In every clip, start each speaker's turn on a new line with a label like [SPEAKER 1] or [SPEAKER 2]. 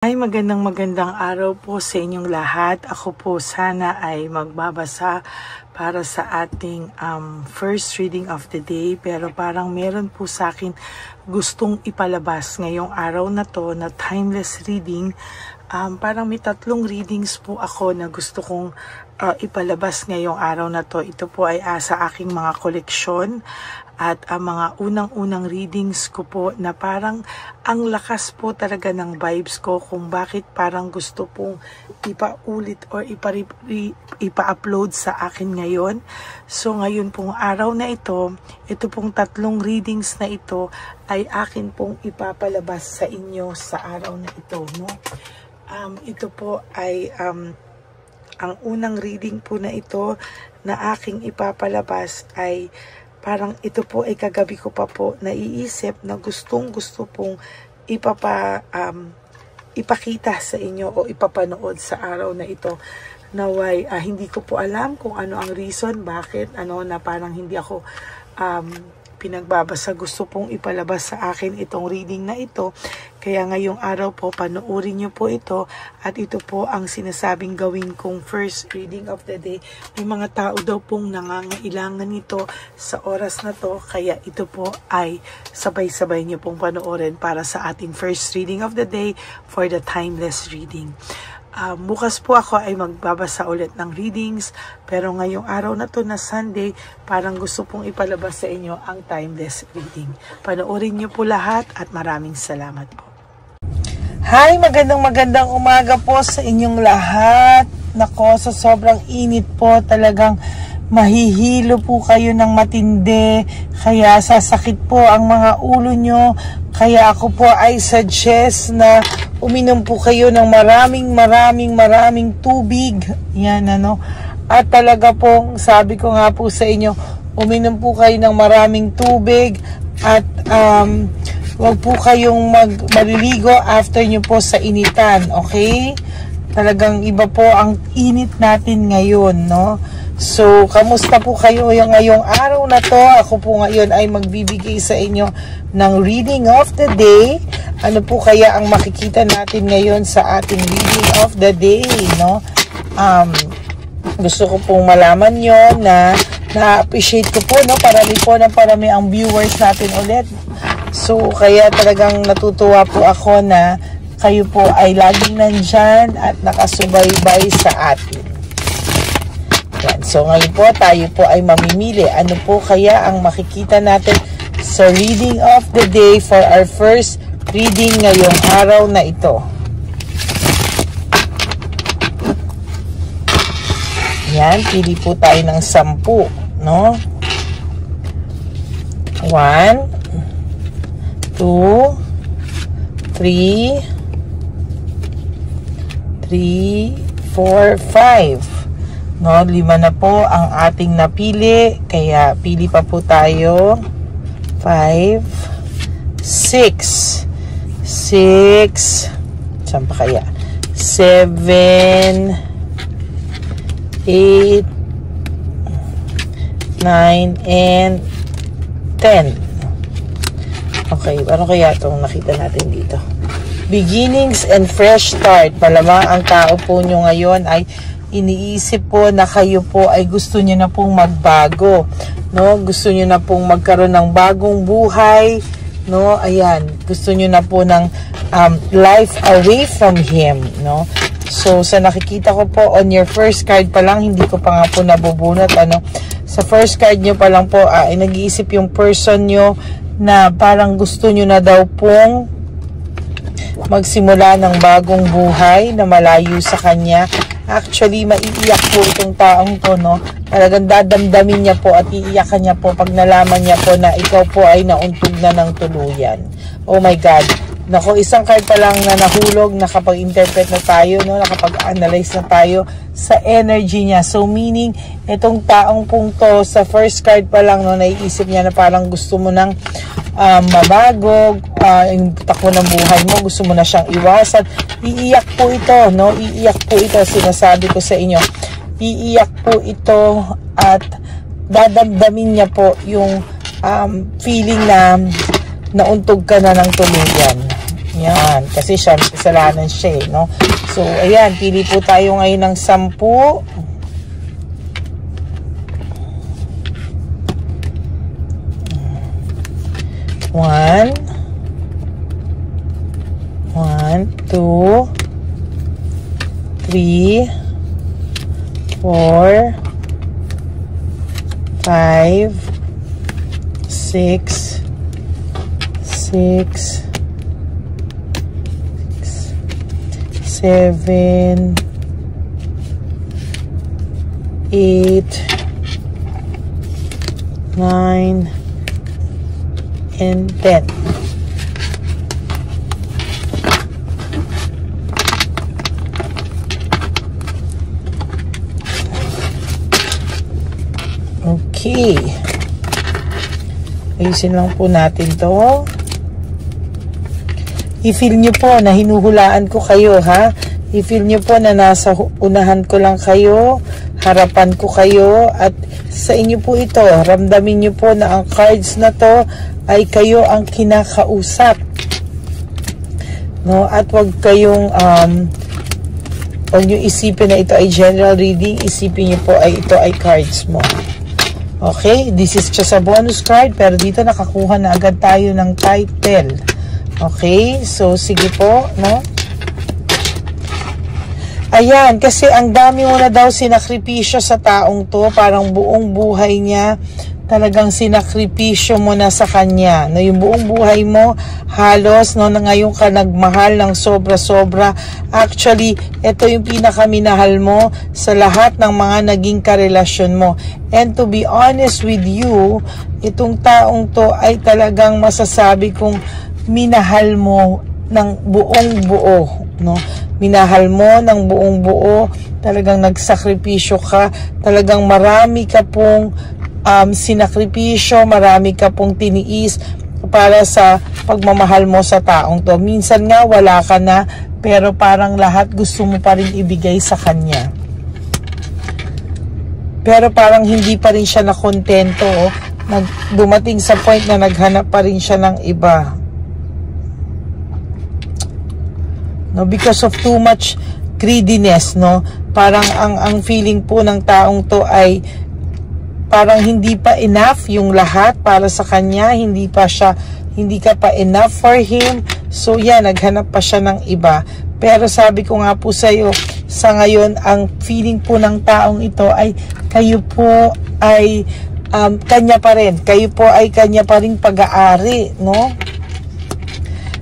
[SPEAKER 1] Ay, magandang araw po sa inyong lahat. Ako po sana ay magbabasa para sa ating first reading of the day. Pero parang meron po sa akin gustong ipalabas ngayong araw na to na timeless reading. Parang may 3 readings po ako na gusto kong ipalabas ngayong araw na to. Ito po ay sa aking mga koleksyon. At ang mga unang-unang readings ko po na parang ang lakas po talaga ng vibes ko kung bakit parang gusto pong ipaulit or ipa-upload sa akin ngayon. So ngayon pong araw na ito pong 3 readings na ito ay akin pong ipapalabas sa inyo sa araw na ito. No? Ito po ay ang unang reading po na ito na aking ipapalabas ay parang ito po ay kagabi ko pa po naiisip na gusto pong ipakita sa inyo o ipapanood sa araw na ito. Naway, hindi ko po alam kung ano ang reason, bakit, na parang hindi ako pinagbabasa. Gusto pong ipalabas sa akin itong reading na ito. Kaya ngayong araw po, panoorin nyo po ito. At ito po ang sinasabing gawin kong first reading of the day. May mga tao daw pong nangangailangan nito sa oras na to. Kaya ito po ay sabay-sabay nyo pong panoorin para sa ating first reading of the day for the timeless reading. Bukas po ako ay magbabasa ulit ng readings, pero ngayong araw na to na Sunday, parang gusto pong ipalabas sa inyo ang timeless reading. Panoorin niyo po lahat at maraming salamat po. Hi, magandang umaga po sa inyong lahat. Nako, sa sobrang init po talagang mahihilo po kayo ng matindi, kaya sasakit po ang mga ulo nyo. Kaya ako po ay suggest na uminom po kayo ng maraming tubig. Yan At talaga po, sabi ko nga po sa inyo, uminom po kayo ng maraming tubig at wag po kayong maliligo after nyo po sa initan, okay? Talagang iba po ang init natin ngayon, no? So, kamusta po kayo ngayong araw na to? Ako po ngayon ay magbibigay sa inyo ng reading of the day. Ano po kaya ang makikita natin ngayon sa ating reading of the day, no? Gusto ko pong malaman nyo na na-appreciate ko po, no? Parami ang viewers natin ulit. So, kaya talagang natutuwa po ako na kayo po ay laging nandyan at nakasubaybay sa atin. Yan. So, ngayon po, tayo po ay mamimili. Ano po kaya ang makikita natin sa reading of the day for our first reading ngayong araw na ito? Yan, pili po tayo ng 10, no? 1, 2, 3, 4, 5. No, 5 na po ang ating napili, kaya pili pa po tayo. 5, 6, saan pa kaya? 7, 8, 9, and 10. Okay, ano kaya itong nakita natin dito? Beginnings and fresh start. Malamang ang tao po nyo ngayon ay iniisip po na kayo po ay gusto nyo na pong magbago, no? Gusto nyo na pong magkaroon ng bagong buhay, no? Ayan, gusto nyo na po ng life away from Him, no? So, sa nakikita ko po on your first card pa lang, hindi ko pa nga po nabubunot, sa first card nyo pa lang po, ay nag-iisip yung person nyo na parang gusto nyo na daw pong magsimula ng bagong buhay na malayo sa Kanya. Actually, maiiyak po itong taong to, no? Talagang dadamdamin niya po at iiyakan niya po pag nalaman niya po na ikaw po ay nauntog na ng tuluyan. Oh my God. Nako, isang card pa lang na nahulog, nakapag-interpret na tayo, no? Nakapag-analyze na tayo sa energy niya. So, meaning, itong taong pong to, sa first card pa lang, no, naiisip niya na parang gusto mo nang mabago, yung takbo ng buhay mo, gusto mo na siyang iwasan. Iiyak po ito, no? Iiyak po ito, sinasabi ko sa inyo. Iiyak po ito at dadamdamin niya po yung feeling na nauntog ka na ng tuluyan. Yan, kasi siya, kasalanan siya eh, no? So, ayan, pili po tayo ngayon ng 10. 1, 2, 3, 4, 5, 6, 7, 8, 9, and 10. Okay. Ayusin lang po natin to. I-feel nyo po na hinuhulaan ko kayo, ha? I-feel nyo po na nasa unahan ko lang kayo, harapan ko kayo, at sa inyo po ito. Ramdamin nyo po na ang cards na to ay kayo ang kinakausap. No? At wag kayong wag nyo isipin na ito ay general reading. Isipin nyo po ay ito ay cards mo. Okay, this is just a bonus card, pero dito nakakuha na agad tayo ng title. Okay, so sige po, no? Ayan, kasi ang dami mo na daw sinakripisyo sa taong to, parang buong buhay niya, talagang sinakripisyo mo na sa kanya. No, yung buong buhay mo, halos, no, na ngayon ka nagmahal ng sobra-sobra. Actually, ito yung pinakaminahal mo sa lahat ng mga naging karelasyon mo. And to be honest with you, itong taong to ay talagang masasabi kong minahal mo ng buong buo, no? Minahal mo ng buong buo, talagang nagsakripisyo ka, talagang marami ka pong sinakripisyo, marami ka pong tiniis para sa pagmamahal mo sa taong to. Minsan nga wala ka na, pero parang lahat gusto mo pa rin ibigay sa kanya. Pero parang hindi pa rin siya nakontento, oh. Dumating sa point na naghanap pa rin siya ng iba. No, because of too much greediness, no? Parang ang feeling po ng taong to ay parang hindi pa enough yung lahat para sa kanya, hindi ka pa enough for him. So yan, naghanap pa siya ng iba. Pero sabi ko nga po sa iyo, sa ngayon, ang feeling po ng taong ito ay kayo po ay kanya pa rin. Kayo po ay kanya pa rin pag-aari, no?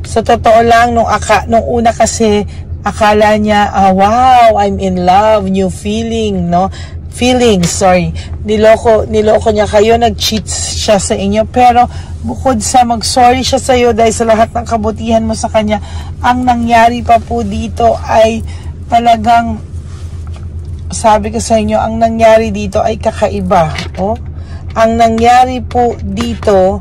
[SPEAKER 1] Sa totoo lang, nung una kasi, akala niya, wow, I'm in love, new feeling, no? Feelings, sorry. Niloko niya kayo, nag-cheat siya sa inyo. Pero, bukod sa mag-sorry siya sa iyo dahil sa lahat ng kabutihan mo sa kanya, ang nangyari pa po dito ay talagang, sabi ko sa inyo, ang nangyari dito ay kakaiba. Oh? Ang nangyari po dito,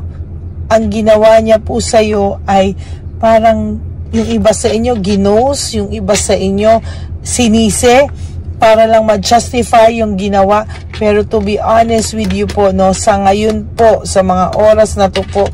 [SPEAKER 1] ang ginawa niya po sa iyo ay parang yung iba sa inyo ginos, yung iba sa inyo sinise para lang ma-justify yung ginawa. Pero to be honest with you po, no, sa ngayon po, sa mga oras na to po,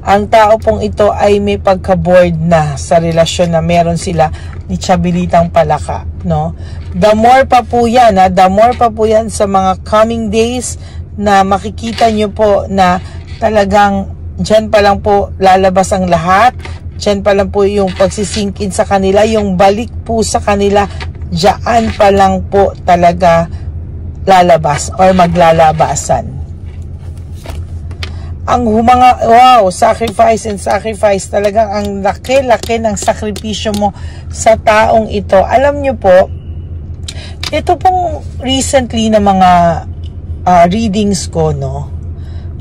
[SPEAKER 1] ang tao pong ito ay may pagka-bored na sa relasyon na meron sila ni Chabilitang Palaka, no? The more pa po yan, the more pa po yan sa mga coming days na makikita nyo po na talagang dyan pa lang po lalabas ang lahat. Dyan pa lang po yung pagsisingkin sa kanila, yung balik po sa kanila, dyan pa lang po talaga lalabas or maglalabasan. Ang mga, wow, sacrifice and sacrifice, talagang ang laki-laki ng sakripisyo mo sa taong ito. Alam nyo po, ito pong recently na mga readings ko, no,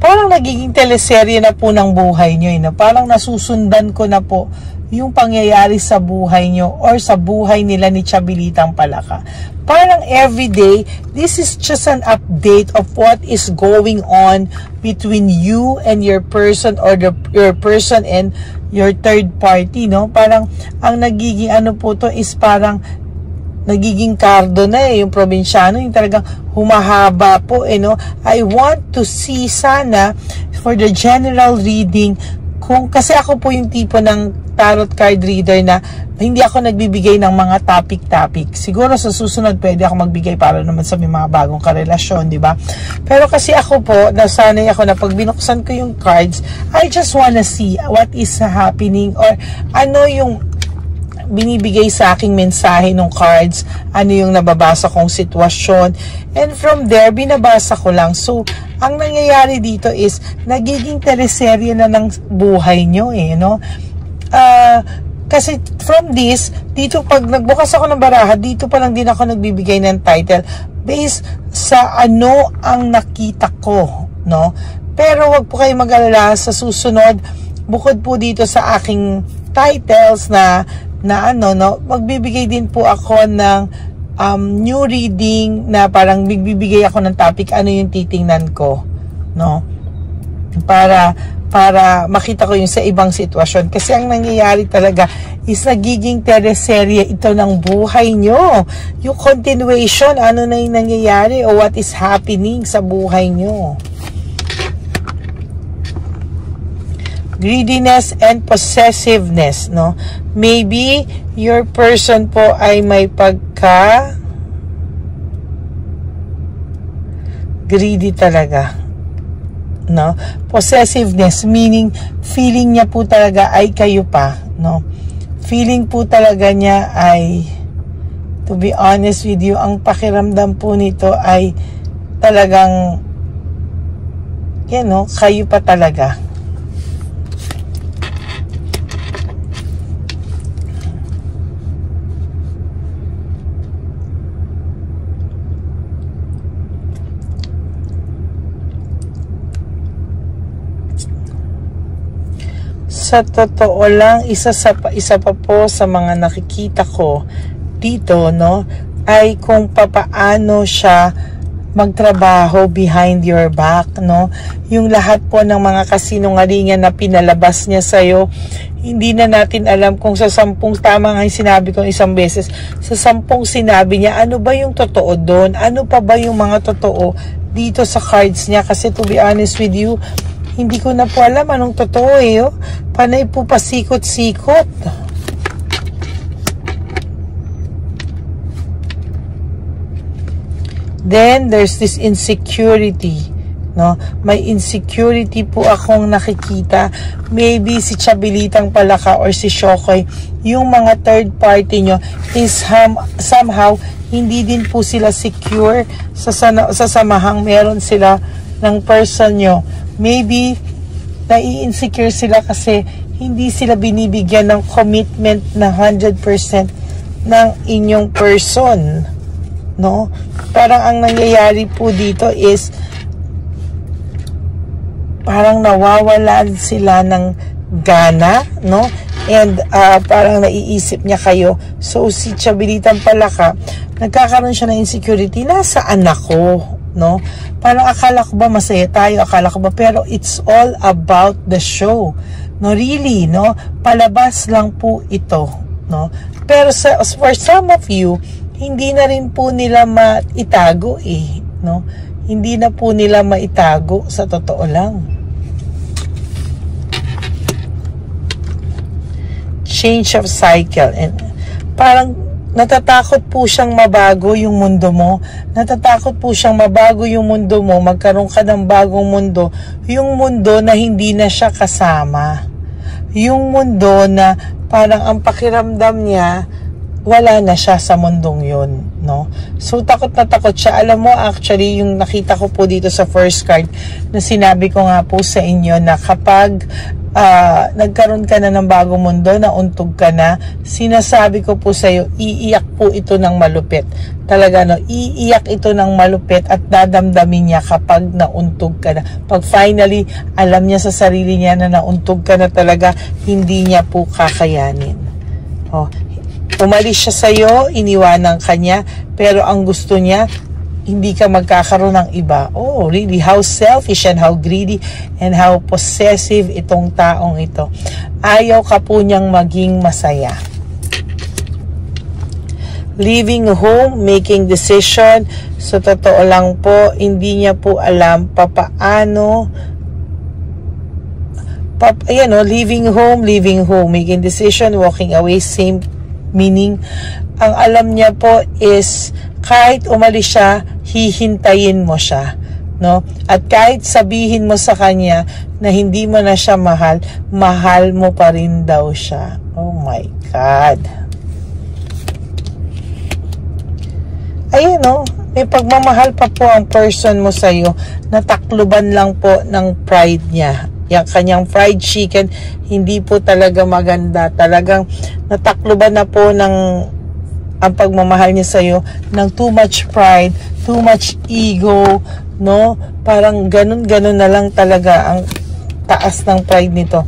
[SPEAKER 1] parang nagiging teleserye na po ng buhay nyo, no? Parang nasusundan ko na po yung pangyayari sa buhay nyo or sa buhay nila ni Chabilitang Palaka. Parang everyday, this is just an update of what is going on between you and your person or your person and your third party, no? Parang ang nagiging ano po to is parang nagiging kardo na yung probinsyano, yung talagang humahaba po, no? I want to see sana for the general reading, kung kasi ako po yung tipo ng tarot card reader na hindi ako nagbibigay ng mga topic. Siguro sa susunod pwede ako magbigay para naman sa may mga bagong karelasyon, di ba? Pero kasi ako po, nasanay ako na pag binuksan ko yung cards, I just wanna see what is happening or ano yung binibigay sa aking mensahe ng cards, ano yung nababasa kong sitwasyon, and from there, binabasa ko lang. So, ang nangyayari dito is, nagiging teleserye na ng buhay nyo no? Kasi from this, dito pag nagbukas ako ng baraha, dito pa lang din ako nagbibigay ng title based sa ano ang nakita ko, no? Pero wag po kayo mag-alala sa susunod, bukod po dito sa aking titles na magbibigay din po ako ng new reading na parang bigbibigay ako ng topic, ano yung titingnan ko, no? Para makita ko yung sa ibang sitwasyon. Kasi ang nangyayari talaga is nagiging teleserye ito ng buhay nyo. Yung continuation, ano na yung nangyayari o what is happening sa buhay nyo. Greediness and possessiveness, no? Maybe your person po ay may pagka greedy talaga, no? Possessiveness meaning feeling niya po talaga ay kayo pa, no? Feeling po talaga niya ay, to be honest with you, ang pakiramdam po nito ay talagang kayo pa talaga. Sa totoo lang, isa pa po sa mga nakikita ko dito, no, ay kung papaano siya magtrabaho behind your back, no. Yung lahat po ng mga kasinungalingan na pinalabas niya sa'yo, hindi na natin alam kung sa 10, tama nga yung sinabi ko isang beses, sa 10 sinabi niya, ano ba yung totoo doon? Ano pa ba yung mga totoo dito sa cards niya? Kasi to be honest with you, hindi ko na po alam anong totoo oh. Panay po pasikot-sikot. Then, there's this insecurity, no? May insecurity po akong nakikita. Maybe si Chabilitang Palaka or si Shokoy, yung mga third party nyo is somehow, hindi din po sila secure sa samahang meron sila ng person nyo. Maybe nai-insecure sila kasi hindi sila binibigyan ng commitment na 100% ng inyong person, no? Parang ang nangyayari po dito is parang nawawalan sila ng gana, no? And parang naiisip niya kayo. So si Chabilitang Palaka, nagkakaroon siya ng insecurity, nasaan ako, no? Parang akala ko ba masaya tayo, akala ko ba, pero it's all about the show, no? Really, no? Palabas lang po ito, no? Pero for some of you, hindi na rin po nila maitago no? Hindi na po nila maitago, sa totoo lang. Change of cycle, and parang natatakot po siyang mabago yung mundo mo. Natatakot po siyang mabago yung mundo mo, magkaroon ka ng bagong mundo. Yung mundo na hindi na siya kasama. Yung mundo na parang ang pakiramdam niya, wala na siya sa mundong yun, no? So, takot na takot siya. Alam mo, actually, yung nakita ko po dito sa first card, na sinabi ko nga po sa inyo na kapag nagkaroon ka na ng bagong mundo, nauntog ka na, sinasabi ko po sa iyo, iiyak po ito ng malupit. Talaga, no? Iiyak ito ng malupit at dadamdamin niya kapag nauntog ka na. Pag finally, alam niya sa sarili niya na nauntog ka na talaga, hindi niya po kakayanin. Umalis siya sa iyo, iniwanan ka niya, pero ang gusto niya, hindi ka magkakaroon ng iba. Oh, really? How selfish and how greedy and how possessive itong taong ito. Ayaw ka po niyang maging masaya. Leaving home, making decision. So, totoo lang po, hindi niya po alam papaano ayan o, leaving home, making decision, walking away, same meaning. Ang alam niya po is, kahit umalis siya, hihintayin mo siya, no? At kahit sabihin mo sa kanya na hindi mo na siya mahal, mahal mo pa rin daw siya. Oh my God. Ayun o, may pagmamahal pa po ang person mo sa'yo, natakluban lang po ng pride niya. Yung kanyang fried chicken, hindi po talaga maganda. Talagang natakluban na po ng ang pagmamahal niya sa'yo ng too much pride, too much ego, no? Parang ganun-ganun na lang talaga ang taas ng pride nito.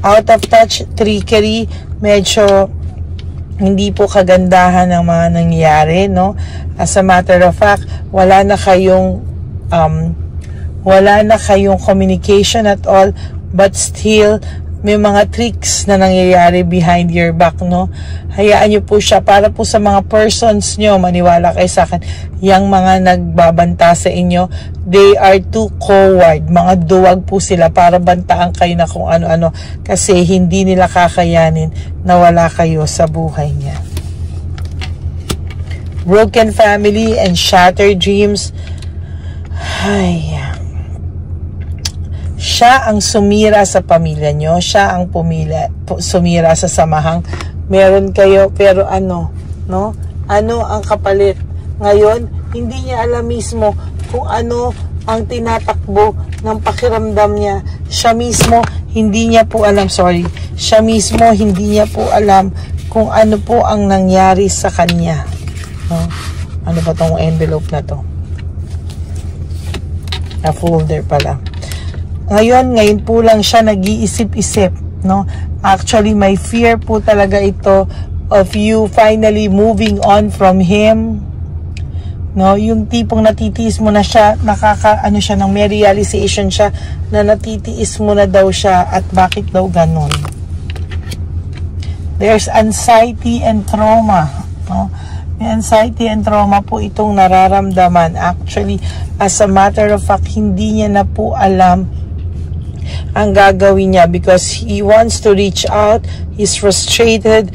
[SPEAKER 1] Out of touch, trickery, medyo hindi po kagandahan ng mga nangyayari, no? As a matter of fact, wala na kayong communication at all, but still may mga tricks na nangyayari behind your back, no? Hayaan nyo po siya. Para po sa mga persons nyo, maniwala kayo sa akin, yung mga nagbabanta sa inyo, they are too coward. Mga duwag po sila para bantaan kayo na kung ano-ano, kasi hindi nila kakayanin na wala kayo sa buhay niya. Broken family and shattered dreams. Ay, siya ang sumira sa pamilya nyo. Siya ang sumira sa samahang meron kayo. Pero ano, no? Ano ang kapalit? Ngayon, hindi niya alam mismo kung ano ang tinatakbo ng pakiramdam niya. Siya mismo, hindi niya po alam, siya mismo, hindi niya po alam kung ano po ang nangyari sa kanya. No? Ano ba tong envelope na to? A folder pala. Ngayon po lang siya nag-iisip-isip, no? Actually, may fear po talaga ito of you finally moving on from him. No, yung tipong natitiis mo na siya, siya ng may realization siya na natitiis mo na daw siya at bakit daw ganon. There's anxiety and trauma, no? May anxiety and trauma po itong nararamdaman. Actually, as a matter of fact, hindi niya na po alam ang gagawin niya because he wants to reach out, he's frustrated,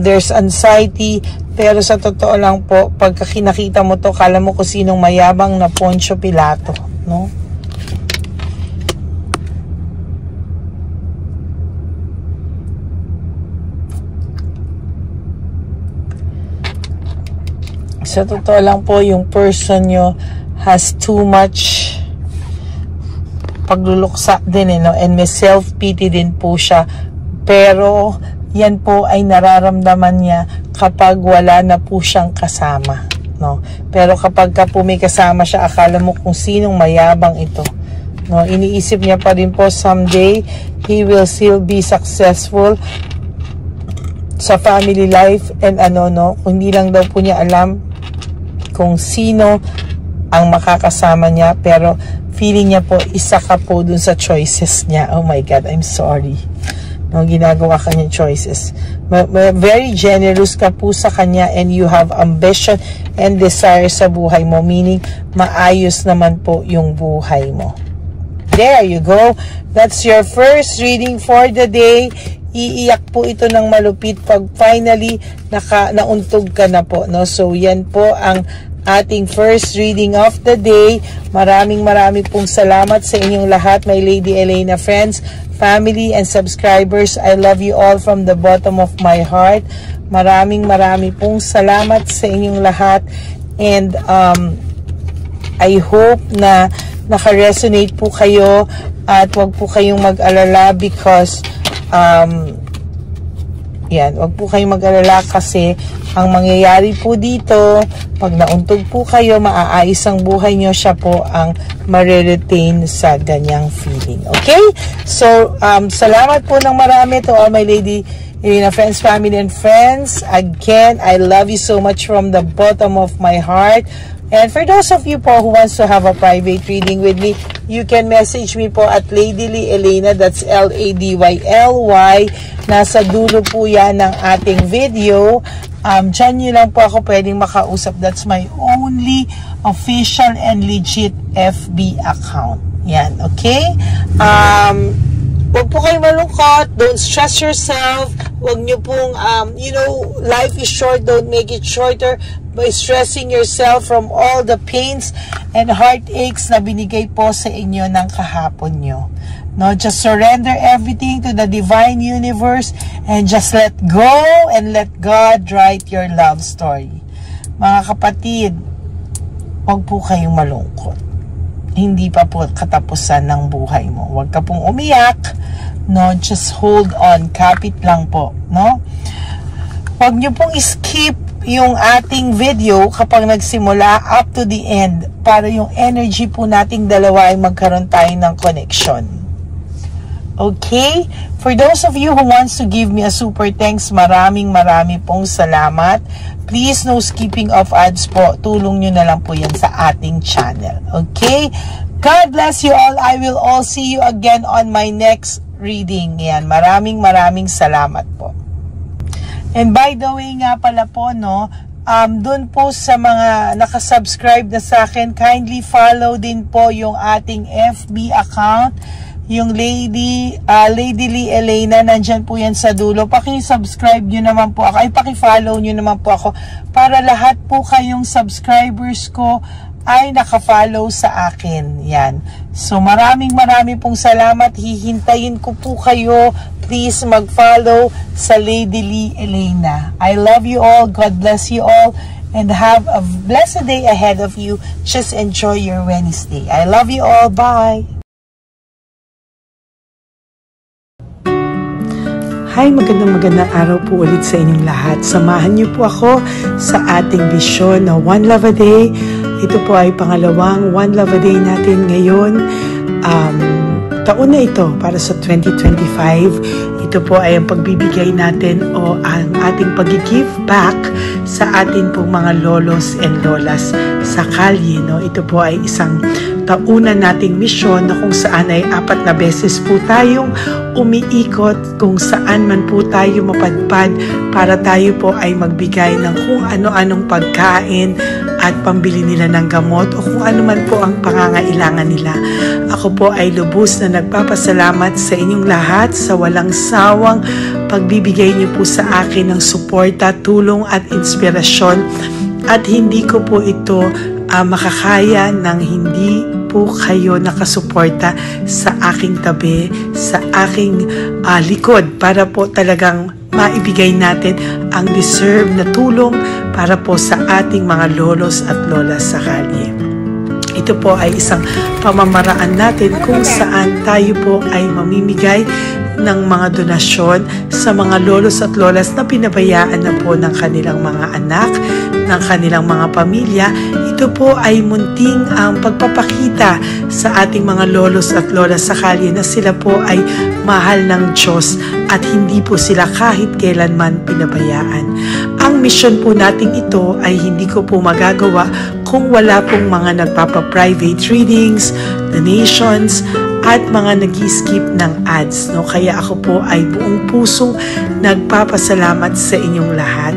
[SPEAKER 1] there's anxiety, pero sa totoo lang po, pagka kinakita mo to, kala mo kung sinong mayabang na Poncio Pilato, no? Sa totoo lang po, yung person nyo has too much pagluluksa din, no? And may self-pity din po siya. Pero, yan po ay nararamdaman niya kapag wala na po siyang kasama, no? Pero kapag po may kasama siya, akala mo kung sinong mayabang ito, no? Iniisip niya pa rin po, someday, he will still be successful sa family life and no? Kung hindi lang daw po niya alam kung sino ang makakasama niya, pero feeling niya po, isa ka po dun sa choices niya. Oh my God, I'm sorry. No, ginagawa ka niyang choices. Very generous ka po sa kanya and you have ambition and desire sa buhay mo. Meaning, maayos naman po yung buhay mo. There you go. That's your first reading for the day. Iiyak po ito ng malupit pag finally nauntog ka na po, no? So, yan po ang ating first reading of the day. Maraming pong salamat sa inyong lahat, my Lady Elena friends, family, and subscribers. I love you all from the bottom of my heart. Maraming pong salamat sa inyong lahat. And I hope na naka-resonate po kayo at wag po kayong mag-alala because wag po kayong mag-alala kasi ang mangyayari po dito, pag nauntog po kayo, maaayos ang buhay nyo, siya po ang mariretain sa ganyang feeling. Okay? So, salamat po ng marami to all my Lady Elena friends, family, and friends. Again, I love you so much from the bottom of my heart. And for those of you po who wants to have a private reading with me, you can message me po at Ladyly Elena, that's L-A-D-Y-L-Y. Nasa dulo po yan ng ating video. Diyan nyo lang po ako pwedeng makausap. That's my only official and legit FB account. Yan, okay? Huwag po kayong malungkot. Don't stress yourself. Huwag nyo pong, life is short. Don't make it shorter by stressing yourself from all the pains and heartaches na binigay po sa inyo ng kahapon nyo. No, just surrender everything to the divine universe and just let go and let God write your love story. Mga kapatid, huwag po kayong malungkot. Hindi pa po katapusan ng buhay mo. Huwag ka pong umiyak. No, just hold on. Kapit lang po. No? Huwag nyo pong skip yung ating video kapag nagsimula up to the end para yung energy po nating dalawa ay magkaroon tayo ng connection. Okay? For those of you who wants to give me a super thanks, maraming pong salamat. Please, no skipping of ads po. Tulong nyo na lang po yan sa ating channel. Okay? God bless you all. I will all see you again on my next reading. Yan. Maraming salamat po. And by the way nga pala po, no, dun po sa mga nakasubscribe na sa akin, kindly follow din po yung ating FB account. Yung Lady Lee Elena, nandyan po yan sa dulo. Paki-subscribe nyo naman po ako. Ay, paki-follow nyo naman po ako. Para lahat po kayong subscribers ko ay naka-follow sa akin. Yan. So, maraming pong salamat. Hihintayin ko po kayo. Please mag-follow sa Lady Lee Elena. I love you all. God bless you all. And have a blessed day ahead of you. Just enjoy your Wednesday. I love you all. Bye. Hi, magandang araw po ulit sa inyong lahat. Samahan niyo po ako sa ating vision na One Love a Day. Ito po ay pangalawang One Love a Day natin ngayon. Taon na ito para sa 2025. Ito po ay ang pagbibigay natin o ang ating pag-give back sa atin pong mga lolos and lolas sa kalye. No? Ito po ay isang taunan nating misyon na kung saan ay 4 na beses po tayong umiikot kung saan man po tayo mapadpad para tayo po ay magbigay ng kung ano-anong pagkain at pambili nila ng gamot o kung ano man po ang pangangailangan nila. Ako po ay lubos na nagpapasalamat sa inyong lahat sa walang sawang pagbibigay niyo po sa akin ng suporta, tulong at inspirasyon, at hindi ko po ito makakaya ng hindi po kayo nakasuporta sa aking tabi, sa aking likod para po talagang maibigay natin ang deserve na tulong para po sa ating mga lolos at lolas sa kalye. Ito po ay isang pamamaraan natin kung saan tayo po ay mamimigay ng mga donasyon sa mga lolos at lolas na pinabayaan na po ng kanilang mga anak, ng kanilang mga pamilya. Ito po ay munting ang pagpapakita sa ating mga lolos at lolas sa kalye na sila po ay mahal ng Diyos at hindi po sila kahit kailanman pinabayaan. Ang mission po natin ito ay hindi ko po magagawa kung wala pong mga nagpapa-private readings, donations, at mga nag-skip ng ads. No? Kaya ako po ay buong pusong nagpapasalamat sa inyong lahat.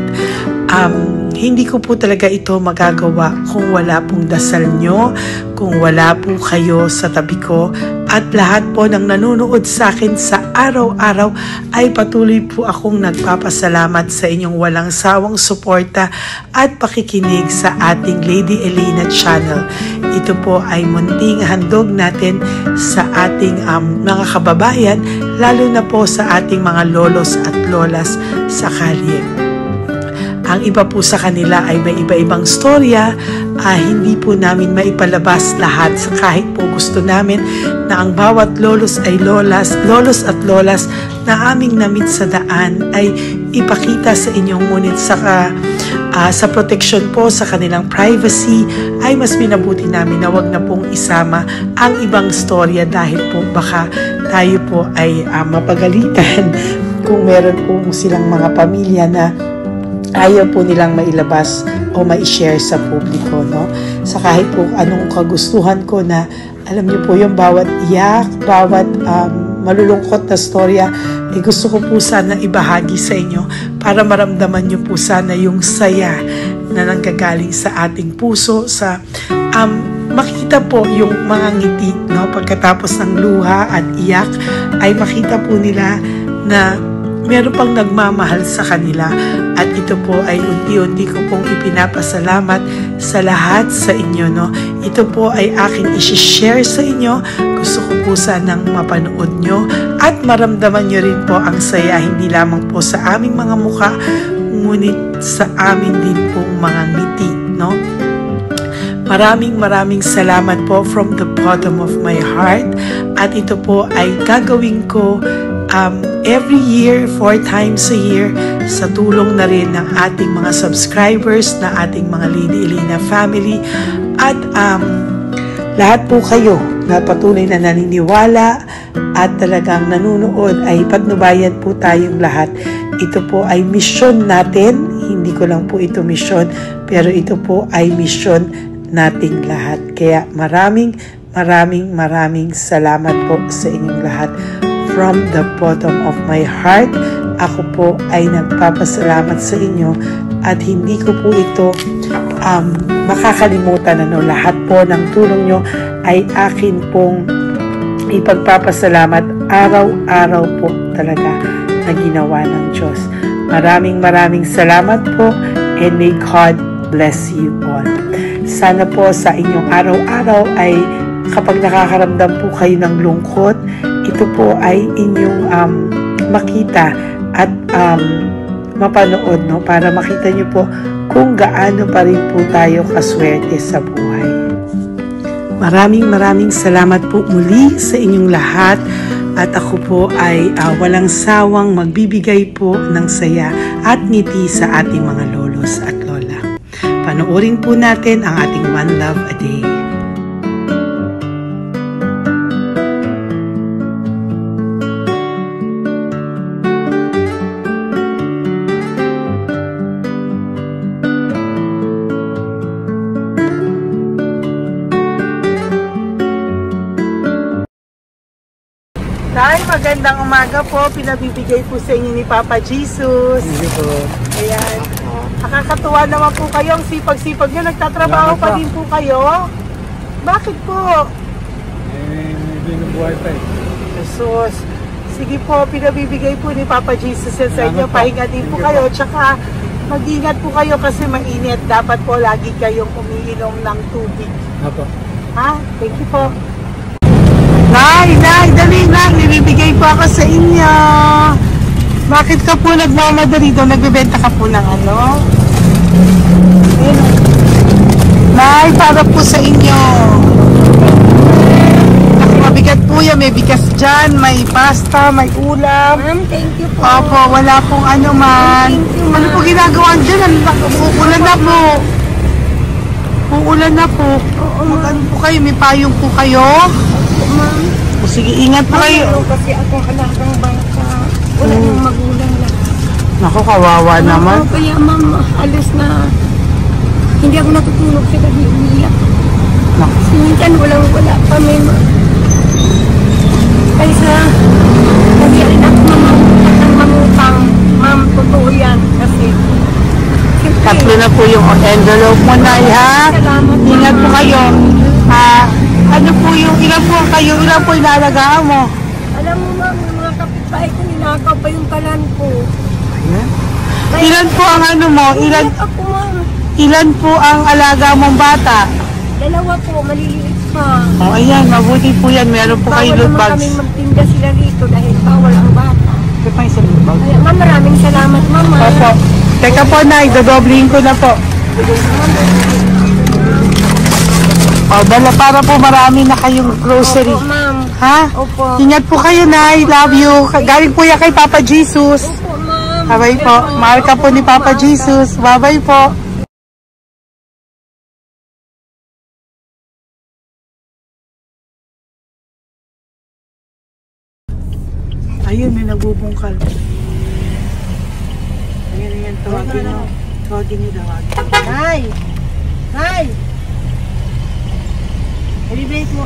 [SPEAKER 1] Hindi ko po talaga ito magagawa kung wala pong dasal nyo, kung wala po kayo sa tabi ko, at lahat po ng nanonood sa akin sa araw-araw ay patuloy po akong nagpapasalamat sa inyong walang sawang suporta at pakikinig sa ating Lady Elena channel. Ito po ay munting handog natin sa ating mga kababayan, lalo na po sa ating mga lolos at lolas sa kalye. Ang iba po sa kanila ay may iba-ibang storya, hindi po namin maipalabas lahat kahit po gusto namin na ang bawat lolos ay lolos at lolas na aming namit sa daan ay ipakita sa inyong, ngunit sa protection po sa kanilang privacy ay mas minabuti namin na wag na pong isama ang ibang storya dahil po baka tayo po ay mapagalitan kung meron po silang mga pamilya na ayaw po nilang mailabas o ma-share sa publiko, no? Sa kahit po anong kagustuhan ko na, alam niyo po yung bawat iyak, bawat malulungkot na storya, gusto ko po sana ibahagi sa inyo para maramdaman niyo po sana yung saya na nanggagaling sa ating puso, sa makita po yung mga ngiti, no? Pagkatapos ng luha at iyak, ay makita po nila na meron pang nagmamahal sa kanila. At ito po ay unti-unti ko pong ipinapasalamat sa lahat sa inyo, no? Ito po ay aking isi-share sa inyo. Gusto ko po sanang mapanood nyo at maramdaman nyo rin po ang saya, hindi lamang po sa aming mga mukha, ngunit sa amin din pong mga ngiti, no? Maraming salamat po from the bottom of my heart. At ito po ay gagawin ko every year, 4 times a year, sa tulong na rin ng ating mga subscribers, na ating mga Lady Elena family. At lahat po kayo na patuloy na naniniwala at talagang nanunood, ay patnubayan po tayong lahat. Ito po ay mission natin. Hindi ko lang po ito mission, pero ito po ay mission nating lahat. Kaya maraming salamat po sa inyong lahat. From the bottom of my heart, ako po ay nagpapasalamat sa inyo at hindi ko po ito makakalimutan. Lahat po ng tulong nyo ay akin pong ipagpapasalamat araw-araw po talaga na ginawa ng Diyos. Maraming salamat po, and may God bless you all. Sana po sa inyong araw-araw ay kapag nakakaramdam po kayo ng lungkot, ito po ay inyong makita at mapanood, no? Para makita nyo po kung gaano pa rin po tayo kaswerte sa buhay. Maraming salamat po muli sa inyong lahat. At ako po ay walang sawang magbibigay po ng saya at ngiti sa ating mga lolos at lola. Panoorin po natin ang ating One Love a Day. Tay, magandang umaga po. Pinabibigay po sa inyo ni Papa Jesus.
[SPEAKER 2] Hindi po.
[SPEAKER 1] Ayan. Nakakatuwa naman po kayo. Ang sipag-sipag nyo. Nagtatrabaho pa din po kayo. Bakit po?
[SPEAKER 2] Hindi na buhay pa eh.
[SPEAKER 1] Jesus. Sige po, pinabibigay po ni Papa Jesus sa inyo. Pahinga din po kayo. Tsaka mag-ingat po kayo kasi mainit. Dapat po lagi kayong umiinom ng tubig.
[SPEAKER 2] Apo.
[SPEAKER 1] Ha? Thank you po. Nay, dali na. Nilibigay po ako sa inyo. Bakit ka po nagmamadali doon? Nagbebenta ka po ng ano? Ayun. Nay, para po sa inyo. Ako, mabigat po yan. May bigas dyan, may pasta, may ulam.
[SPEAKER 3] Ma'am, thank you po.
[SPEAKER 1] Opo, wala pong ano man. Ano po ginagawa dyan? Uulan na po. Uulan na po. Mag-ano po kayo? May payong po kayo?
[SPEAKER 3] Ma'am.
[SPEAKER 1] Sige, ingat po kayo.
[SPEAKER 3] Kasi ako alagang bangka. Wala nang magulang na.
[SPEAKER 1] Naku, kawawa naman.
[SPEAKER 3] Kaya ma'am, alis na. Hindi ako natutulog sa gabi. Umiyak. Minsan wala kami. Kaysa, hindi rin ako mamutang. Ma'am, totoo yan. Kasi,
[SPEAKER 1] Tatlo na po yung envelope mo, Nay, ha?
[SPEAKER 3] salamat.
[SPEAKER 1] Ingat po kayo. Ano po yung, ilan po kayo, ilan po inalagaan mo?
[SPEAKER 3] Alam mo ma'am, yung mga kapitbahay ko, ninakaw pa yung kalan ko.
[SPEAKER 1] Ayan. Ilan po ang ano mo?
[SPEAKER 3] Umiyak ako ma'am.
[SPEAKER 1] Ilan po ang alaga mong bata?
[SPEAKER 3] 2 po, maliliit pa.
[SPEAKER 1] Oh, ayan, mabuti po yan. Meron po kayo loot
[SPEAKER 3] Bawal naman
[SPEAKER 1] bags.
[SPEAKER 3] kaming magtinda sila rito dahil bawal ang bata.
[SPEAKER 1] Ito pa isang loot bag.
[SPEAKER 3] Kaya ma'am, maraming salamat mama.
[SPEAKER 1] Opo. Teka po, Nay, dodoblihin ko na po. O, dala para po marami na kayong grocery.
[SPEAKER 3] Opo ma'am.
[SPEAKER 1] Ha?
[SPEAKER 3] Opo.
[SPEAKER 1] Ingat po kayo, Nay. Love you. Galing po yan kay Papa Jesus.
[SPEAKER 3] Opo ma'am.
[SPEAKER 1] Bye-bye po. Mahal ka po ni Papa Jesus. Bye-bye po. Ayun, may nagbubungkal. Ayan, tawagin nyo. Tawagin nyo. Nay! Nay! Celebrate mo.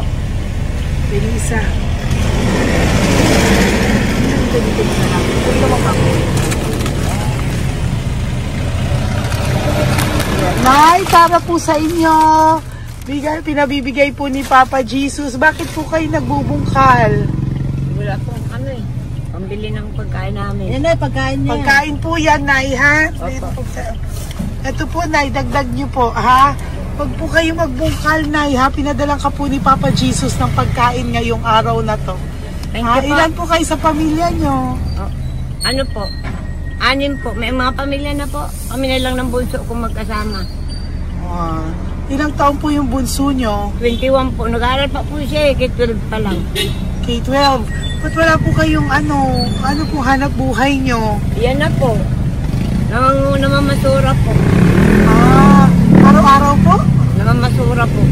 [SPEAKER 1] Elisa. Nay, para po sa inyo. Pinabibigay po ni Papa Jesus. Bakit po kayo nagbubungkal?
[SPEAKER 3] Wala po pambili ng pagkain namin.
[SPEAKER 4] Yan ay pagkain niya.
[SPEAKER 1] Pagkain po yan, Nay, ha?
[SPEAKER 3] Opo.
[SPEAKER 1] Ito po, Nay, dagdag nyo po, ha? Pag po kayo magbungkal, Nay, ha? Pinadalang ka po ni Papa Jesus ng pagkain ngayong araw na to.
[SPEAKER 3] Thank you po.
[SPEAKER 1] Ilan po kayo sa pamilya nyo?
[SPEAKER 3] Ano po? 6 po. May mga pamilya na po. Kami na lang ng bunso kung magkasama.
[SPEAKER 1] Ilang taon po yung bunso nyo?
[SPEAKER 3] 21 po. Nag-aaral pa po siya eh. K-12 pa lang.
[SPEAKER 1] K-12. Ba't wala po kayong ano po hanap buhay nyo?
[SPEAKER 3] Yan na po. Namamasura po.
[SPEAKER 1] Araw-araw po?
[SPEAKER 3] Namamasura po.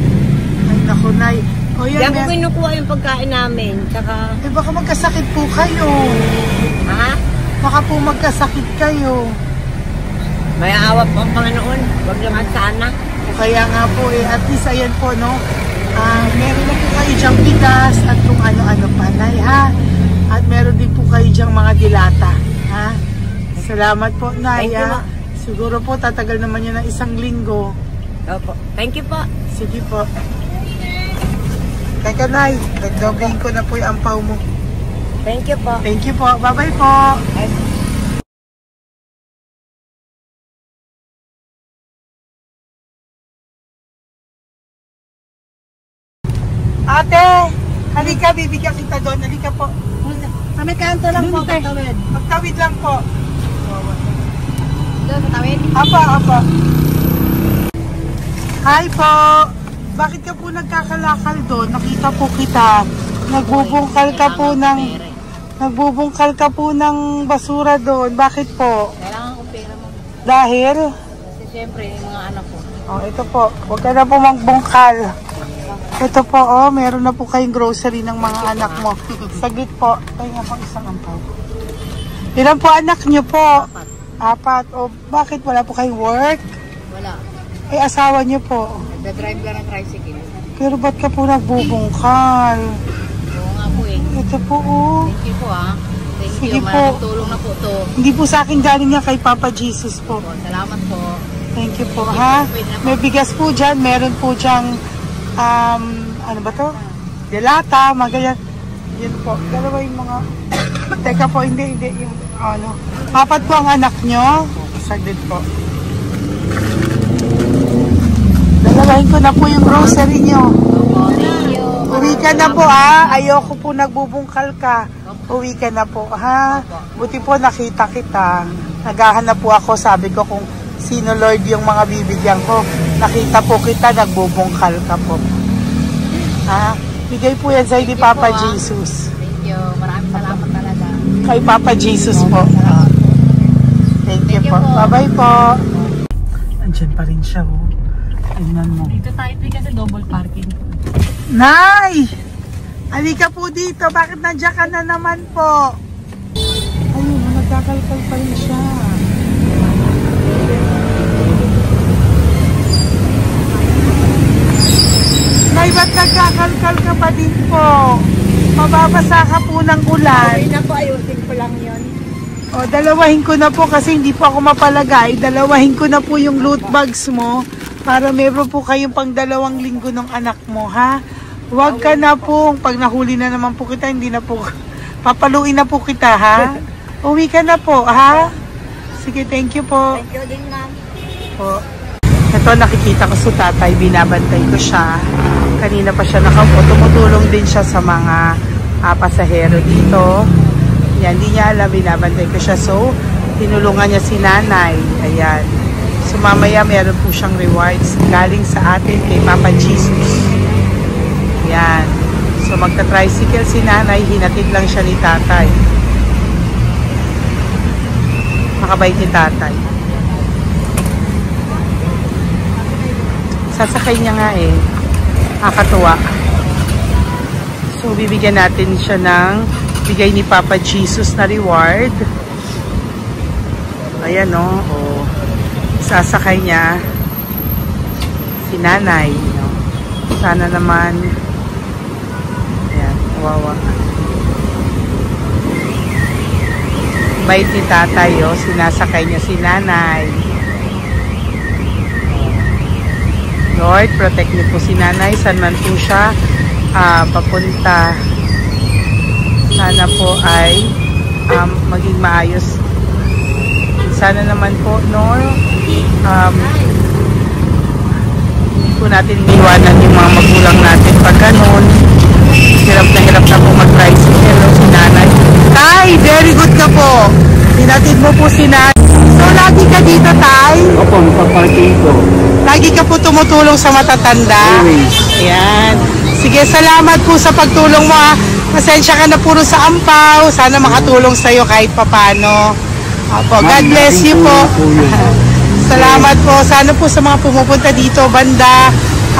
[SPEAKER 1] Ay, naku, Nay. O yan,
[SPEAKER 3] Diyan po kinukuha yung pagkain namin. Tsaka,
[SPEAKER 1] baka magkasakit po kayo.
[SPEAKER 3] ha?
[SPEAKER 1] Baka po magkasakit kayo.
[SPEAKER 3] May awa po ang Panginoon. Huwag naman sana.
[SPEAKER 1] O kaya nga po at least ayan po, no? Meron na po kayo dyang bigas at kung ano-ano pa, Nay, ha? At meron din po kayo dyang mga dilata, ha? Salamat po, Nay,
[SPEAKER 3] Thank you,
[SPEAKER 1] ha?
[SPEAKER 3] Ma.
[SPEAKER 1] Siguro po tatagal naman yun ng 1 linggo.
[SPEAKER 3] Opo. Thank you po.
[SPEAKER 1] Sige po. Teka, Nay, nagdogin ko na po yung ampaw mo.
[SPEAKER 3] Thank you po.
[SPEAKER 1] Thank you po. Bye-bye po. Ate, halika, bibigyan kita doon. Halika po.
[SPEAKER 4] Kami kanto lang po, patawid.
[SPEAKER 1] Magtawid lang po.
[SPEAKER 4] Doon, patawid.
[SPEAKER 1] Apa. Hi po. Bakit ka po nagkakalakal doon? Nakita po kita. Nagbubungkal ka po ng basura doon. Bakit po?
[SPEAKER 4] Kailangan ko pera mo.
[SPEAKER 1] Dahil?
[SPEAKER 4] Kasi siyempre, yung mga anak ko.
[SPEAKER 1] Ito po. Huwag ka na po magbungkal. Ito po, meron na po kayong grocery ng mga anak mo. Saglit po. Kaya po isang ampaw. Ilan po anak nyo po? 4. O bakit wala po kayong work?
[SPEAKER 4] Wala.
[SPEAKER 1] Asawa nyo po.
[SPEAKER 4] Nagda-drive lang ng tricycle.
[SPEAKER 1] Pero ba't ka po nagbubungkal?
[SPEAKER 4] Oo nga po eh.
[SPEAKER 1] Ito po,
[SPEAKER 4] Thank you po ah. Thank
[SPEAKER 1] Sige
[SPEAKER 4] you.
[SPEAKER 1] po.
[SPEAKER 4] Maraming tulong na po to.
[SPEAKER 1] Hindi po sa akin galing yan kay Papa Jesus po.
[SPEAKER 4] Salamat po.
[SPEAKER 1] Thank you po, ha? May bigas po dyan. Meron po dyang, ano ba to? Delata, magayan. Yan po. Dalawa yung mga... Teka po, hindi. Yung, 4 po ang anak nyo. Saglit po. Dalawahin ko na po yung grocery nyo.
[SPEAKER 4] Thank you.
[SPEAKER 1] Uwi ka na po, ha? Ayoko po nagbubungkal ka. Uwi ka na po, ha? Buti po nakita kita. Naghahanap po ako, sabi ko kung sino Lord yung mga bibigyan ko. Nakita po kita, nagbubungkal ka po. Ha? Bigay po yan sa'yo ni Papa Jesus.
[SPEAKER 4] Thank you. Maraming salamat talaga.
[SPEAKER 1] Kay Papa Jesus po. Thank you po. Bye-bye po. Andyan pa rin siya, oh. Tingnan mo.
[SPEAKER 4] Dito tayo kasi double parking.
[SPEAKER 1] Nay! Halika po dito. Bakit nandiyan ka na naman po? Ayun, nagkakalkal pa rin siya. Nay, ba't nagkakalkal ka pa din po? Mababasa ka po ng ulan.
[SPEAKER 3] Ay na po, ayusin ko lang yun.
[SPEAKER 1] O, dalawahin ko na po kasi hindi po ako mapalagay. Dalawahin ko na po yung loot bags mo para meron po kayong pang 2 linggo ng anak mo, ha? Huwag ka na po. Pag nahuli na naman po kita, hindi na po. Papaluin na po kita, ha? Uwi ka na po, ha? Sige, thank you po.
[SPEAKER 3] Thank you din, ma'am.
[SPEAKER 1] Po. Ito, nakikita ko sa tatay. Binabantay ko siya. Kanina pa siya nakaupo. Tumutulong din siya sa mga pasahero dito. Yan, hindi niya alam. Binabantay ko siya. So, tinulungan niya si nanay. Ayan. So, mamaya meron po siyang rewards galing sa atin kay Papa Jesus. Yan. So, magta-tricycle si nanay. Hinatid lang siya ni tatay. Makabait ni tatay. Sasakay niya nga eh. Nakakatuwa. So, bibigyan natin siya ng bigay ni Papa Jesus na reward. Ayan, no? O, sasakay niya si nanay. No? Sana naman ayan, wawa. Bait ni tatay, oh. Sinasakay niya si nanay. Lord, protect niyo po si nanay. Saan man po siya papunta. Sana po ay maging maayos. Sana naman po, no, hindi po natin iniwanan yung mga magulang natin pag ganun. Hirap na po mag-tricycle, no, si nanay. Tay, very good ka po. Hinatid mo po si nanay. So, lagi ka dito, Tay?
[SPEAKER 2] Opo, magpaparking ko.
[SPEAKER 1] Lagi ka po tumutulong sa matatanda?
[SPEAKER 2] Always.
[SPEAKER 1] Ayan. Sige, salamat po sa pagtulong mo, ha. Pasensya ka na puro sa ampaw. Sana makatulong sa'yo kahit papano. Opo, God bless you po. Salamat po. Sana po sa mga pumupunta dito, banda,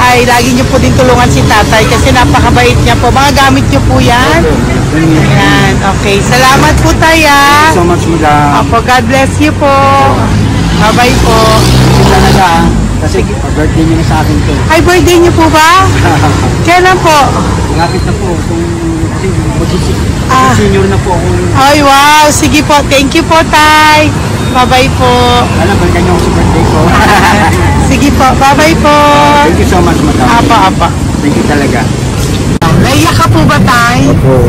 [SPEAKER 1] ay lagi niyo po din tulungan si tatay kasi napakabait niya po. Mga gamit niyo po yan. Ayan, okay. Salamat po, Taya.
[SPEAKER 2] So much, madam.
[SPEAKER 1] Opo, God bless you po. Bye-bye po.
[SPEAKER 2] Talaga, kasi birthday niyo na sa akin to.
[SPEAKER 1] Ay, birthday niyo po ba? Kailan po?
[SPEAKER 2] Malapit na po. Senior na po ako.
[SPEAKER 1] Ay, wow. Sige po. Thank you po, Tay. Bye-bye po.
[SPEAKER 2] Alam, balikan niyo ako sa birthday ko.
[SPEAKER 1] Sige po. Bye-bye po.
[SPEAKER 2] Thank you so much, madam.
[SPEAKER 1] Apa.
[SPEAKER 2] Thank you talaga.
[SPEAKER 1] Naiyak ka po ba, Tay?
[SPEAKER 2] Opo.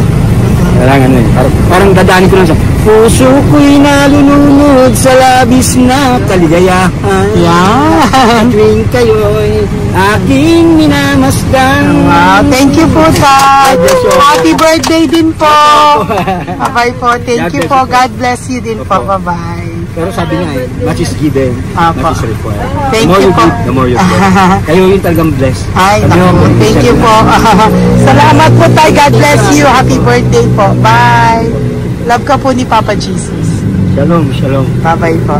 [SPEAKER 2] Kailangan eh. Parang dadaanin ko lang siya. Puso ko'y nalulunod sa labis na kaligayahan.
[SPEAKER 1] Yan.
[SPEAKER 2] Tuwing kayo'y aking minamasdan.
[SPEAKER 1] Wow, thank you po, Tay. Happy birthday din po. Bye-bye po. Thank you po. God bless you din po. Bye-bye.
[SPEAKER 2] Pero sabi nga eh, much is given,
[SPEAKER 1] Apo.
[SPEAKER 2] much is required.
[SPEAKER 1] Thank
[SPEAKER 2] The more
[SPEAKER 1] you
[SPEAKER 2] you
[SPEAKER 1] po.
[SPEAKER 2] give, the more you get. Kayo yung talagang blessed.
[SPEAKER 1] Ay,
[SPEAKER 2] Sabi
[SPEAKER 1] naku.
[SPEAKER 2] mo,
[SPEAKER 1] Thank you po. Salamat po, Tay. God bless you. Happy birthday po. Bye. Love ka po ni Papa Jesus.
[SPEAKER 2] Shalom, shalom.
[SPEAKER 1] Bye-bye po.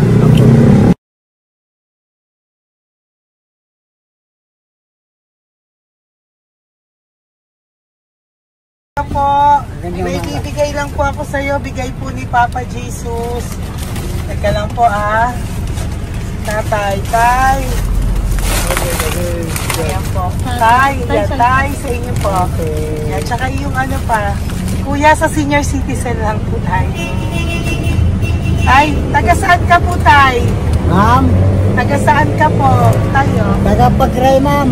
[SPEAKER 1] Po, may bibigay lang po ako sa iyo, bigay po ni Papa Jesus. Teka lang po Tatay, Tay. Ayan po. Tay, yan, Tay, sa inyo po. Yan, tsaka yung ano pa, Kuya sa senior citizen lang po, Tay. Tay, taga saan ka po, Tay?
[SPEAKER 3] Ma'am,
[SPEAKER 1] Taga saan ka po, tayo?
[SPEAKER 3] taga-Pagray, ma'am.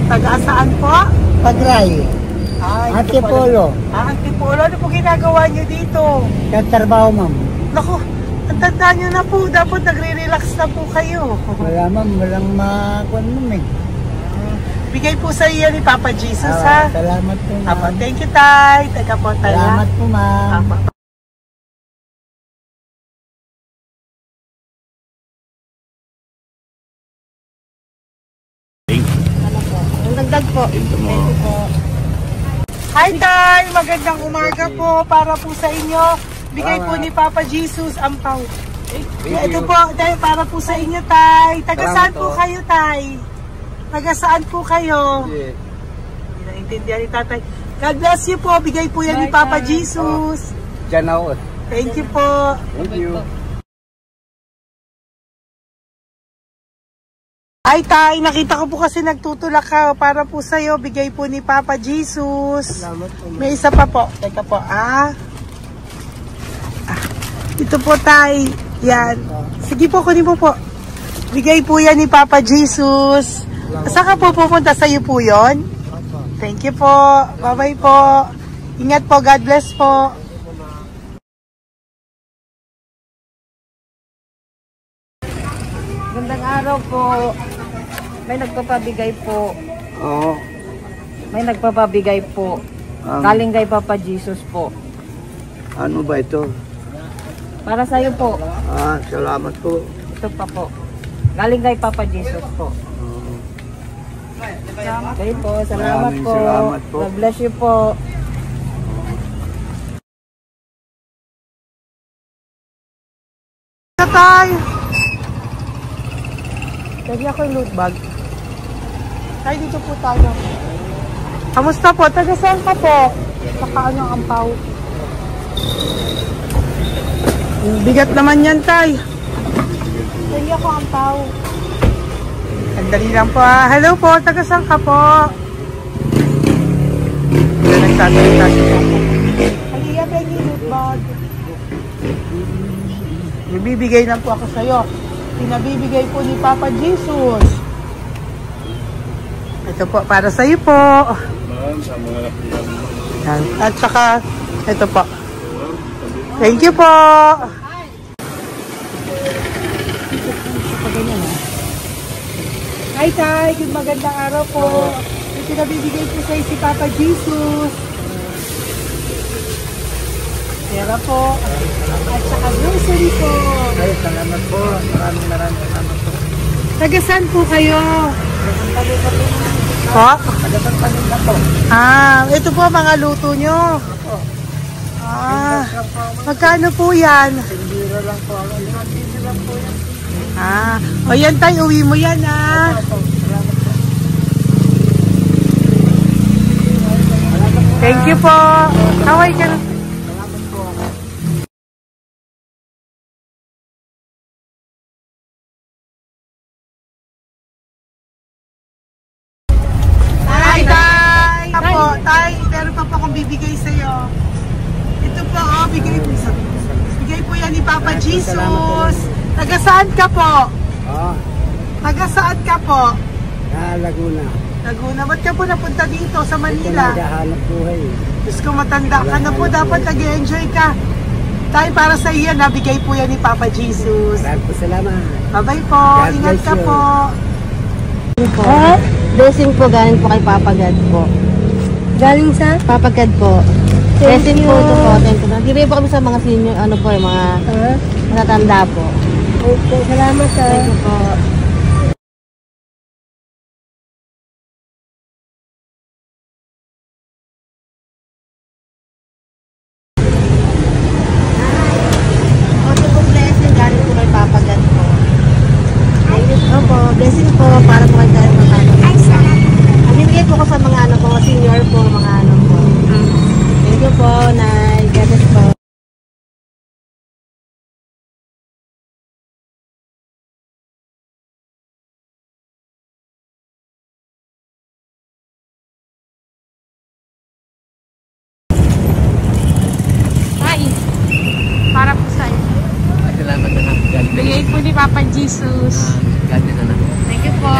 [SPEAKER 1] Taga saan po?
[SPEAKER 3] Pagray.
[SPEAKER 1] Ay,
[SPEAKER 3] Antipolo.
[SPEAKER 1] Antipolo, ano po ginagawa niyo dito?
[SPEAKER 3] Nagtrabaho, ma'am.
[SPEAKER 1] Naku, ang tanda nyo na po. Dapat nagre-relax na po kayo.
[SPEAKER 3] Wala, ma'am. Walang makuan, ma'am, eh.
[SPEAKER 1] Bigay po sa iyo ni Papa Jesus, ha?
[SPEAKER 3] Salamat po, ma'am.
[SPEAKER 1] Apo, thank you, Tay. Taga po, Tay.
[SPEAKER 3] Salamat po, ma'am.
[SPEAKER 1] Apo.
[SPEAKER 3] Ang dagdag po.
[SPEAKER 1] Hi, Tay! Magandang umaga po para po sa inyo. Bigay po ni Papa Jesus ang pau. Ito po, Tay, para po sa inyo, Tay. Taga saan po kayo, Tay? Taga saan po kayo? Hindi naintindihan ni Tatay. God bless you po. Bigay po yan ni Papa Jesus.
[SPEAKER 2] Diyan ako.
[SPEAKER 1] Thank you po.
[SPEAKER 2] Thank you.
[SPEAKER 1] Ay, Tay, nakita ko po kasi nagtutulak ka para po sa'yo. Bigay po ni Papa Jesus.
[SPEAKER 3] Salamat po, ma'am.
[SPEAKER 1] May isa pa po. Teka po, Ito po, Tay. Yan. Sige po, kunin mo po. Bigay po yan ni Papa Jesus. Saan ka po pupunta? Sa'yo po yun? Thank you po. Bye-bye po. Ingat po. God bless po.
[SPEAKER 4] Gandang araw po. May nagpapabigay po.
[SPEAKER 2] Oo.
[SPEAKER 4] May nagpapabigay po. Galing kay Papa Jesus po.
[SPEAKER 2] Ano ba ito?
[SPEAKER 4] Para sa'yo po.
[SPEAKER 2] Salamat po.
[SPEAKER 4] Ito pa po. Galing kay Papa Jesus po. Okay po. Salamat
[SPEAKER 2] Maraming
[SPEAKER 4] po.
[SPEAKER 2] salamat po.
[SPEAKER 4] God bless you po.
[SPEAKER 1] Tay! Lagi ako yung loot bag. Tay, dito po tayo. Kamusta po? Taga saan ka po? Saka ano ang ampaw? Bigat naman yan, Tay. Lagi ako ampaw. Sandali lang po, Hello po, taga saan ka po? Nagsasalita siya. Halika, Peggy, loot bag. Bibigay lang po ako sa'yo. Pinabibigay po ni Papa Jesus. Ito po, para sa iyo po. Yan. At saka, ito po. Thank you po. Hi, Tay. Good magandang araw po. Ito na bibigay po sa'yo si Papa Jesus. Pera po. At saka grocery po.
[SPEAKER 2] Ay, salamat po. Maraming salamat po.
[SPEAKER 1] Taga saan po kayo? Po?
[SPEAKER 2] Taga-Paninda po.
[SPEAKER 1] Ito po mga luto nyo. Magkano po yan?
[SPEAKER 2] Biro lang po. 5 lang po yan.
[SPEAKER 1] O yan tayo, uwi mo yan Thank you po. Kaway ka na. Tay, meron pa po akong bibigay sa'yo. Ito po, bigay po yan ni Papa Jesus. Taga saan ka po? Taga saan ka po?
[SPEAKER 2] Laguna.
[SPEAKER 1] Laguna. Ba't ka po napunta dito sa Manila?
[SPEAKER 2] Naghahanap buhay.
[SPEAKER 1] Diyos ko, matanda ka na po. Dapat nag-enjoy ka. Tay, para sa iyo, nabigay po yan ni Papa Jesus.
[SPEAKER 2] Maraming po salamat.
[SPEAKER 1] Bye-bye po. Ingat ka po.
[SPEAKER 3] Blessing po galing po kay Papa God po. Galing sa? Papa God po. Blessing po ito po. Hindi po kami sa mga senior, ano po, yung mga matatanda po. Okay, salamat sa. Thank you po. Blessing po para po kayo dahil matalo. Bibigay po ko sa mga ano po, senior po, mga ano po. Thank you po, Nay. God bless po.
[SPEAKER 5] Ay, para po sa'yo.
[SPEAKER 2] Salamat na lang.
[SPEAKER 5] Bigay po ni Papa Jesus.
[SPEAKER 2] God bless na lang.
[SPEAKER 5] Thank you po.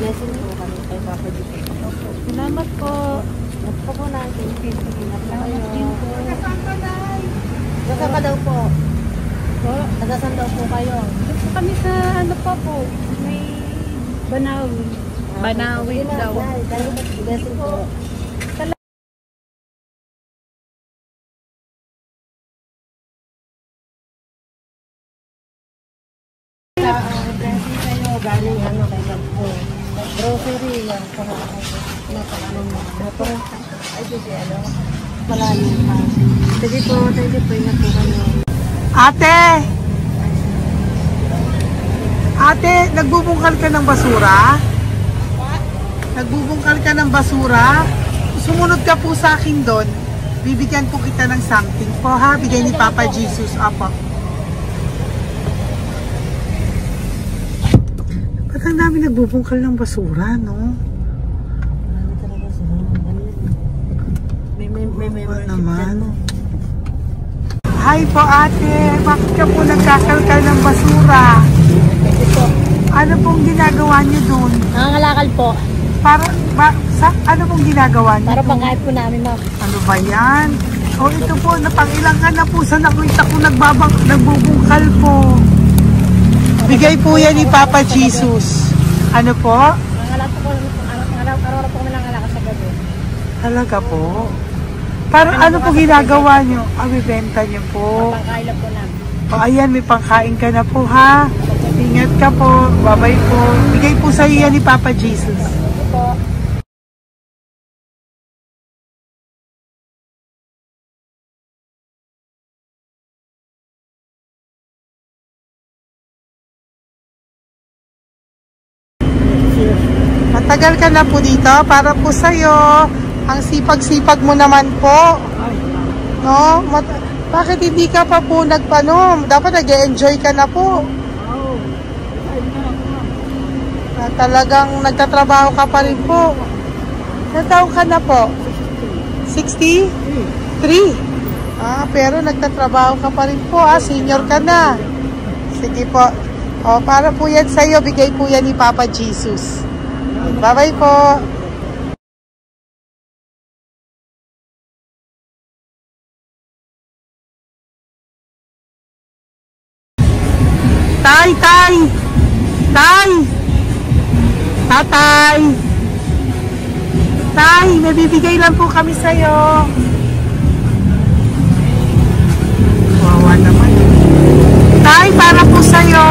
[SPEAKER 3] Blessing po kami kay Papa Jesus.
[SPEAKER 5] Salamat po.
[SPEAKER 3] Nagpo po natin. Salamat din po. Nasaan ka daw po? Nasaan daw po kayo?
[SPEAKER 5] Gusto kami sa ano pa po. May Banawi. Banawi daw.
[SPEAKER 3] Blessing po. Blessing kayo. Galing ano kay God po. Grocery yan. Napakano mo. Ay, sige, ano? Malalim pa. Sige po, thank you po. Ingat po kayo.
[SPEAKER 1] Ate, nagbubungkal ka ng basura? Nagbubungkal ka ng basura? Sumunod ka po sa akin doon. Bibigyan po kita ng something po ha. Bigay ni Papa Jesus. Apo. Ba't ang dami nagbubungkal ng basura, no?
[SPEAKER 3] Marami talaga sila. May
[SPEAKER 1] naman. Hi po ate. Bakit ka po nagkakalkal ng basura? Ano pong ginagawa niyo doon?
[SPEAKER 3] Nangangalakal po.
[SPEAKER 1] Ano pong ginagawa niyo?
[SPEAKER 3] Para pangkahit po namin, ma'am.
[SPEAKER 1] Ano ba yan? O ito po, napangilangan na po sa nakita ko nagbubungkal po. Bigay po yan ni Papa Jesus. Ano po?
[SPEAKER 3] Nangangalakal po araw-araw po kami nangangalakal sa gabi.
[SPEAKER 1] Talaga po? Parang ano po ginagawa niyo? Bibenta niyo po.
[SPEAKER 3] Pangkain lang po namin.
[SPEAKER 1] O ayan, may pangkain ka na po ha. Ingat ka po. Bye-bye po. Bigay po sa iyo yan ni Papa Jesus.
[SPEAKER 3] Ito po.
[SPEAKER 1] Matagal ka na po dito para po sa'yo. Ang sipag-sipag mo naman po. No? Bakit hindi ka pa po nagpanom? Dapat nag-enjoy ka na po. Talagang nagtatrabaho ka pa rin po. Ilang taon ka na po? 63? Pero nagtatrabaho ka pa rin po, senior ka na. Sige po. Para po yan sa'yo, bigay po yan ni Papa Jesus. Bye-bye po. Tay! Tatay! Tay, may bibigay lang po kami sa'yo. Wawa naman. Tay, para po sa'yo.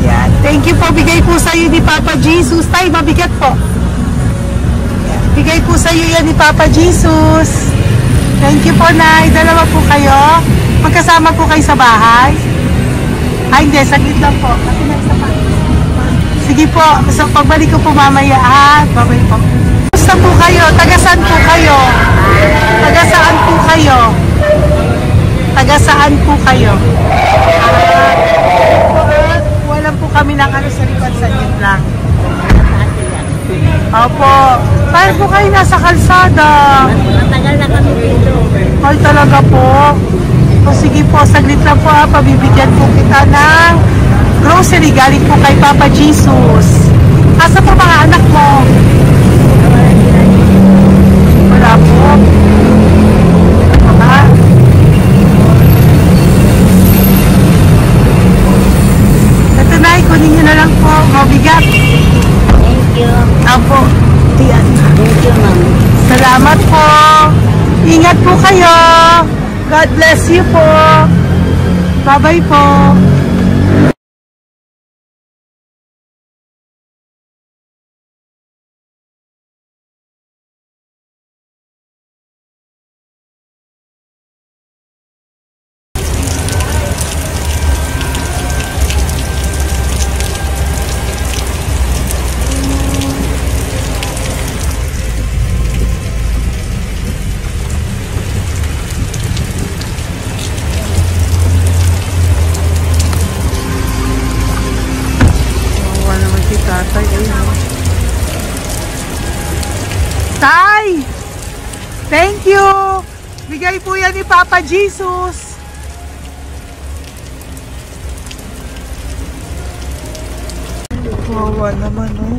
[SPEAKER 1] Yan. Thank you po. Bigay po sa'yo ni Papa Jesus. Tay, mabigat po. Yan. Bigay po sa'yo yan ni Papa Jesus. Thank you po, Nay. Dalawa po kayo. Magkasama po kayo sa bahay. Hindi. Saglit lang po. Kasi may isa pa. Sige po. So, pagbalik ko po mamaya. Babay po. Gusto po kayo? Tagasaan po kayo? Tagasaan po kayo? Tagasaan po kayo? Wala po kami ng sa likod sa inyo lang. Opo. Tayo po kayo nasa kalsada.
[SPEAKER 3] Matagal na kami dito.
[SPEAKER 1] Ay, talaga po. O sige po, saglit lang po pabibigyan po kita ng grocery galing po kay Papa Jesus. Asa po mga anak mo? Wala po. Ito na, ikunin nyo na lang po. Mabigat.
[SPEAKER 3] Thank you.
[SPEAKER 1] Apo. Yan.
[SPEAKER 3] Thank you, ma'am.
[SPEAKER 1] Salamat po. Ingat po kayo. God bless you po. Bye-bye po. Tay! Thank you! Bigay po yan ni Papa Jesus. Wawa naman, oh.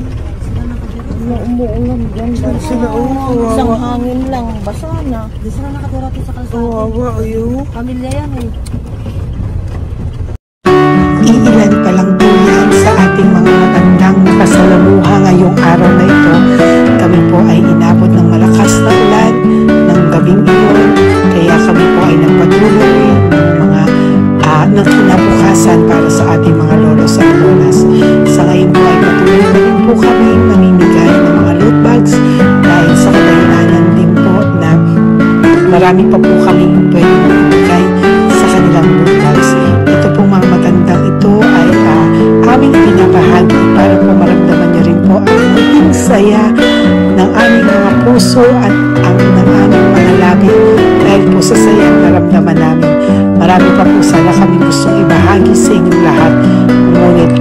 [SPEAKER 3] Umuulan dyan.
[SPEAKER 1] Sila, oh.
[SPEAKER 3] Isang hangin lang. Basa na. Di sila nakatira sa kalsada.
[SPEAKER 1] Wawa, ayo.
[SPEAKER 3] Pamilya yan eh.
[SPEAKER 1] Iilan pa lang po yan sa ating mga matandang kasalamuha ngayong araw na ito. Kami po ay inabot ng malakas na ulan ng gabing iyon. Kaya kami po ay nagpatuloy ng mga ng kinabukasan para sa ating mga lolos at lolas. Sa ngayon po ay patuloy na rin po kami mamimigay ng mga loot bags dahil sa kadahilanan din po na marami pa po kami pwede mamimigay sa kanilang loot bags. Ito po mga matandang ito ay aming pinapahagi para po maramdaman niyo rin po ang maging saya ng aming mga puso at ang ng aming mga labi dahil po sa sayang naramdaman namin. Marami pa po sana kami gustong ibahagi sa inyong lahat, ngunit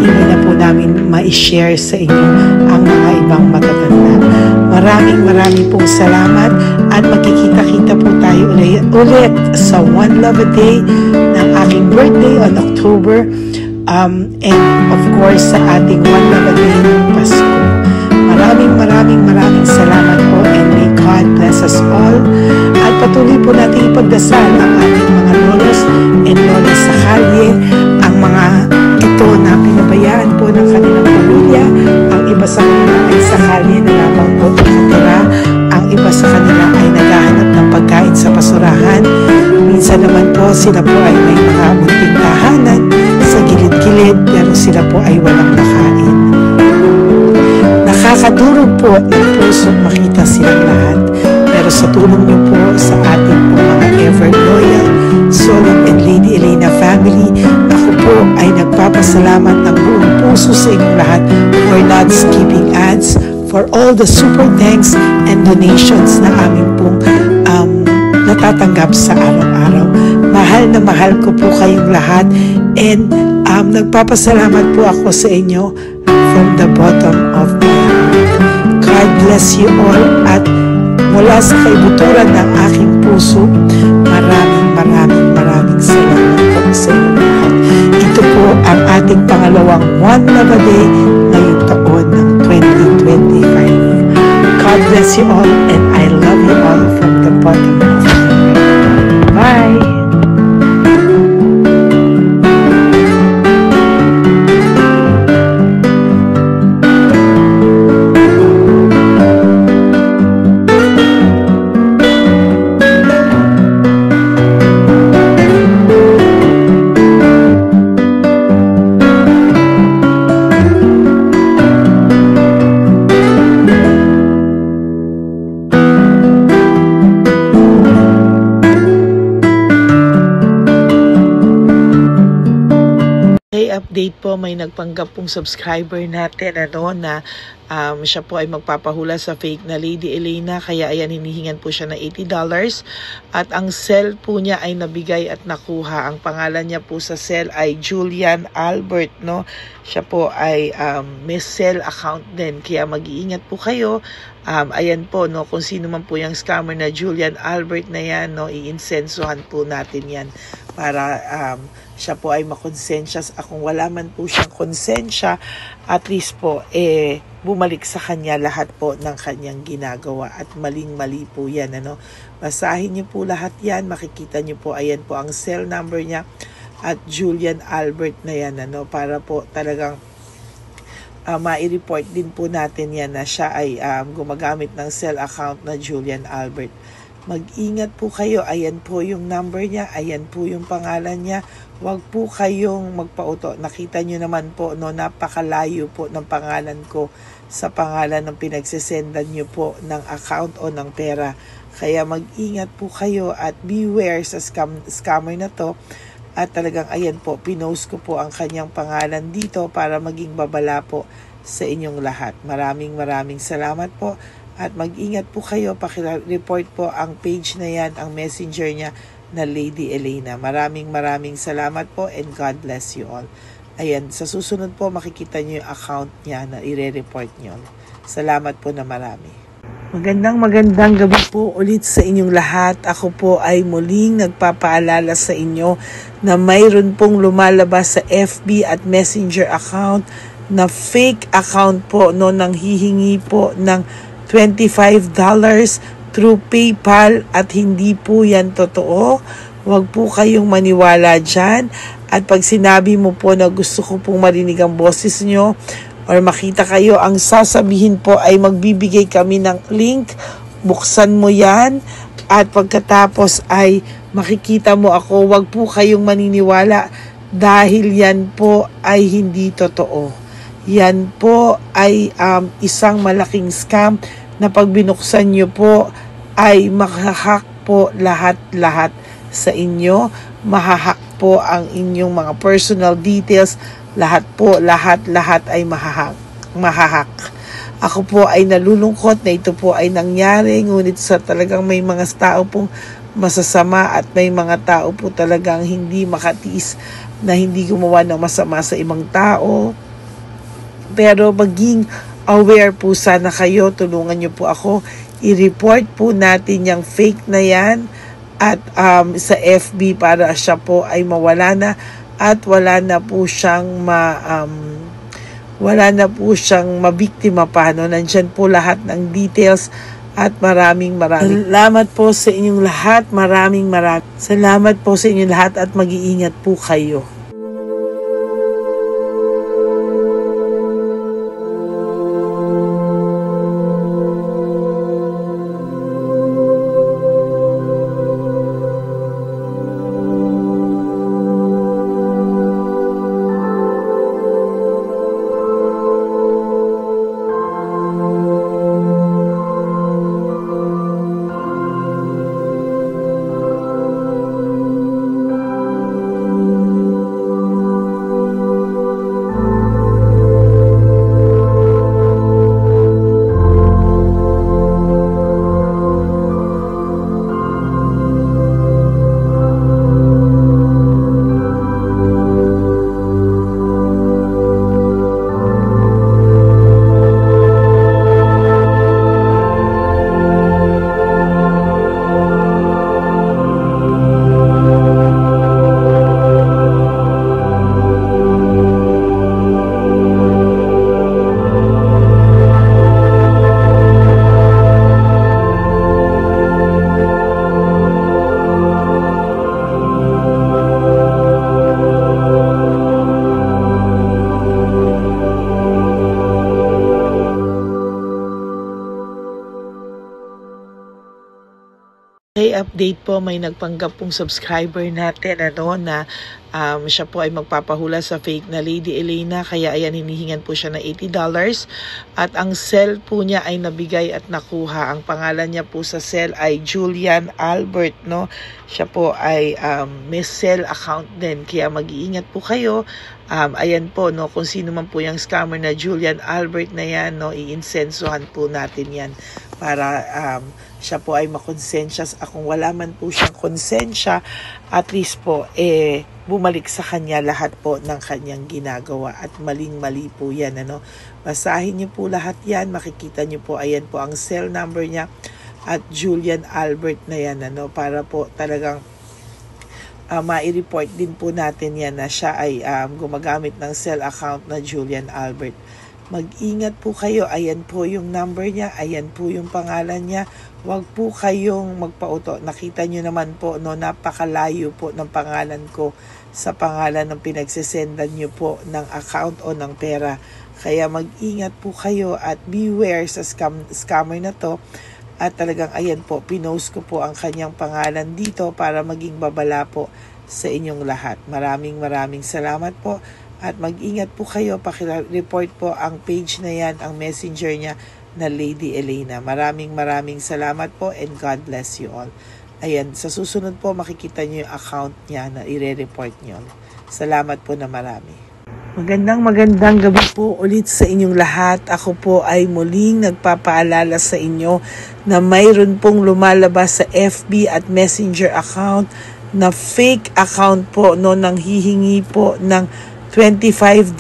[SPEAKER 1] hindi na po namin ma-share sa inyo ang mga ibang matatanda. Maraming pong salamat at magkikita-kita po tayo ulit sa One Love a Day ng aking birthday on October and of course sa ating One Love a Day ng Pasko. Maraming salamat po and may God bless us all. At patuloy po natin ipagdasal ang ating mga lolos and lolas sa kalye, ang mga ito na pinabayaan po ng kanilang pamilya. Ang iba sa kanila ay sa kalye na lamang po nakatira. Ang iba sa kanila ay naghahanap ng pagkain sa basurahan. Minsan naman po sila po ay may mga munting tahanan sa gilid-gilid pero sila po ay walang nakain. Nakakadurog po ng puso makita silang lahat. Pero sa tulong niyo po sa ating po mga ever loyal Solon and Lady Elena family, ako po ay nagpapasalamat ng buong puso sa inyong lahat for not skipping ads, for all the super thanks and donations na aming pong natatanggap sa araw-araw. Mahal ko po kayong lahat and nagpapasalamat po ako sa inyo from the bottom of my heart. God God bless you all, at mula sa kaibuturan ng aking puso, maraming salamat po sa inyo lahat. Ito po ang ating pangalawang One Love a Day ngayong taon ng 2025. God bless you all, and I love you all from the bottom of my heart. Bye! Update po, may nagpanggap pong subscriber natin na siya po ay magpapahula sa fake na Lady Elena, kaya ayan, hinihingan po siya ng $80 at ang cell po niya ay nabigay at nakuha. Ang pangalan niya po sa cell ay Julian Albert, siya po ay may cell account din, kaya mag-iingat po kayo. Ayan po, kung sino man po yung scammer na Julian Albert na yan, iinsensuhan po natin yan para siya po ay makonsensya. Kung wala man po siyang konsensya, at least po bumalik sa kanya lahat po ng kanyang ginagawa, at maling-mali po yan. Basahin niyo po lahat yan, makikita niyo po, ayan po ang cell number niya at Julian Albert na yan, para po talagang mai-report din po natin yan na siya ay gumagamit ng cell account na Julian Albert. Mag-ingat po kayo. Ayan po yung number niya, ayan po yung pangalan niya. Huwag po kayong magpauto. Nakita nyo naman po, napakalayo po ng pangalan ko sa pangalan ng pinagsesendan nyo po ng account o ng pera. Kaya mag-ingat po kayo at beware sa scammer na to. At talagang ayan po, pinost ko po ang kanyang pangalan dito para maging babala po sa inyong lahat. Maraming salamat po. At mag-ingat po kayo, paki-report po ang page na yan, ang messenger niya na Lady Elena. Maraming salamat po, and God bless you all. Ayan, sa susunod po makikita niyo yung account niya na i-report niyo. Salamat po na marami. Magandang gabi po ulit sa inyong lahat. Ako po ay muling nagpapaalala sa inyo na mayroon pong lumalabas sa FB at Messenger account na fake account po, nang hihingi po ng $25 through PayPal, at hindi po yan totoo. Huwag po kayong maniwala dyan. At pag sinabi mo po na gusto ko pong marinig ang boses nyo or makita kayo, ang sasabihin po ay magbibigay kami ng link, buksan mo yan, at pagkatapos ay makikita mo ako. Huwag po kayong maniniwala dahil yan po ay hindi totoo. Yan po ay isang malaking scam na pag binuksan nyo po ay mahahack po lahat sa inyo. Mahahack po ang inyong mga personal details. Lahat ay mahahack. Ako po ay nalulungkot na ito po ay nangyari, ngunit sa talagang may mga tao pong masasama at may mga tao po talagang hindi makatiis na hindi gumawa ng masama sa ibang tao. Pero maging aware po sana kayo, tulungan nyo po ako, i-report po natin yung fake na yan at sa FB para siya po ay mawala na at wala na po siyang mabiktima pa. Nandyan po lahat ng details at maraming salamat po sa inyong lahat. Maraming salamat po sa inyong lahat at mag-iingat po kayo. Okay, update po, may nagpanggap pong subscriber natin na siya po ay magpapahula sa fake na Lady Elena, kaya ayan, hinihingan po siya na $80 at ang cell po niya ay nabigay at nakuha. Ang pangalan niya po sa cell ay Julian Albert, no? Siya po ay may cell account din, kaya mag-iingat po kayo. Ayan po, no, kung sino man po yung scammer na Julian Albert na yan, no, iinsensuhan po natin yan para siya po ay makonsensya. Kung wala man po siyang konsensya, at least po bumalik sa kanya lahat po ng kanyang ginagawa, at maling-mali po yan, ano. Basahin niyo po lahat yan, makikita niyo po, ayan po ang cell number niya at Julian Albert na yan, ano, para po talagang ma-report din po natin yan na siya ay gumagamit ng cell account na Julian Albert. Mag-ingat po kayo, ayan po yung number niya, ayan po yung pangalan niya. Huwag po kayong magpauto. Nakita nyo naman po, no, napakalayo po ng pangalan ko sa pangalan ng pinagsesendan nyo po ng account o ng pera. Kaya mag-ingat po kayo at beware sa scammer na to. At talagang ayan po, pinost ko po ang kanyang pangalan dito para maging babala po sa inyong lahat. Maraming salamat po. At mag-ingat po kayo, pakireport po ang page na yan, ang messenger niya na Lady Elena. Maraming salamat po and God bless you all. Ayan, sa susunod po makikita niyo yung account niya na ire-report niyo. Salamat po na marami. Magandang gabi po ulit sa inyong lahat. Ako po ay muling nagpapaalala sa inyo na mayroon pong lumalabas sa FB at Messenger account na fake account po, no, nang hihingi po ng $25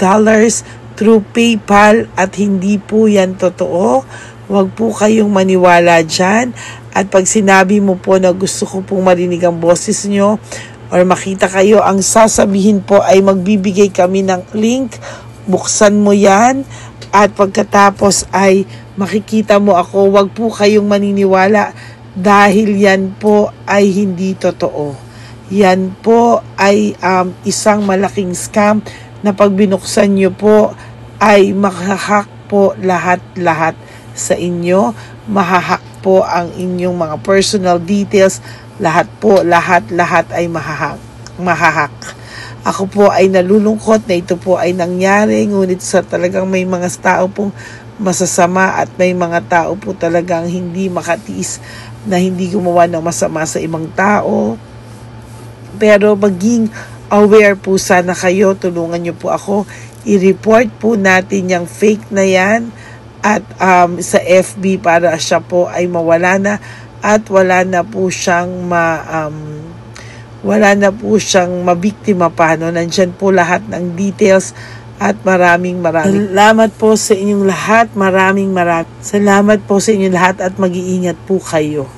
[SPEAKER 1] through PayPal at hindi po yan totoo. Huwag po kayong maniwala dyan. At pag sinabi mo po na gusto ko pong marinig ang boses nyo or makita kayo, ang sasabihin po ay magbibigay kami ng link. Buksan mo yan at pagkatapos ay makikita mo ako. Huwag po kayong maniniwala dahil yan po ay hindi totoo. Yan po ay isang malaking scam na pag binuksan nyo po ay mahahack po lahat sa inyo. Mahahack po ang inyong mga personal details. Lahat ay mahahack. Ako po ay nalulungkot na ito po ay nangyari, ngunit sa talagang may mga tao pong masasama at may mga tao po talagang hindi makatiis na hindi gumawa ng masama sa ibang tao. Pero maging aware po sana kayo, tulungan nyo po ako, i-report po natin yung fake na yan at sa FB para siya po ay mawala na at wala na po siyang mabiktima pa, no? Nandyan po lahat ng details at maraming salamat po sa inyong lahat, maraming salamat po sa inyong lahat at mag-iingat po kayo.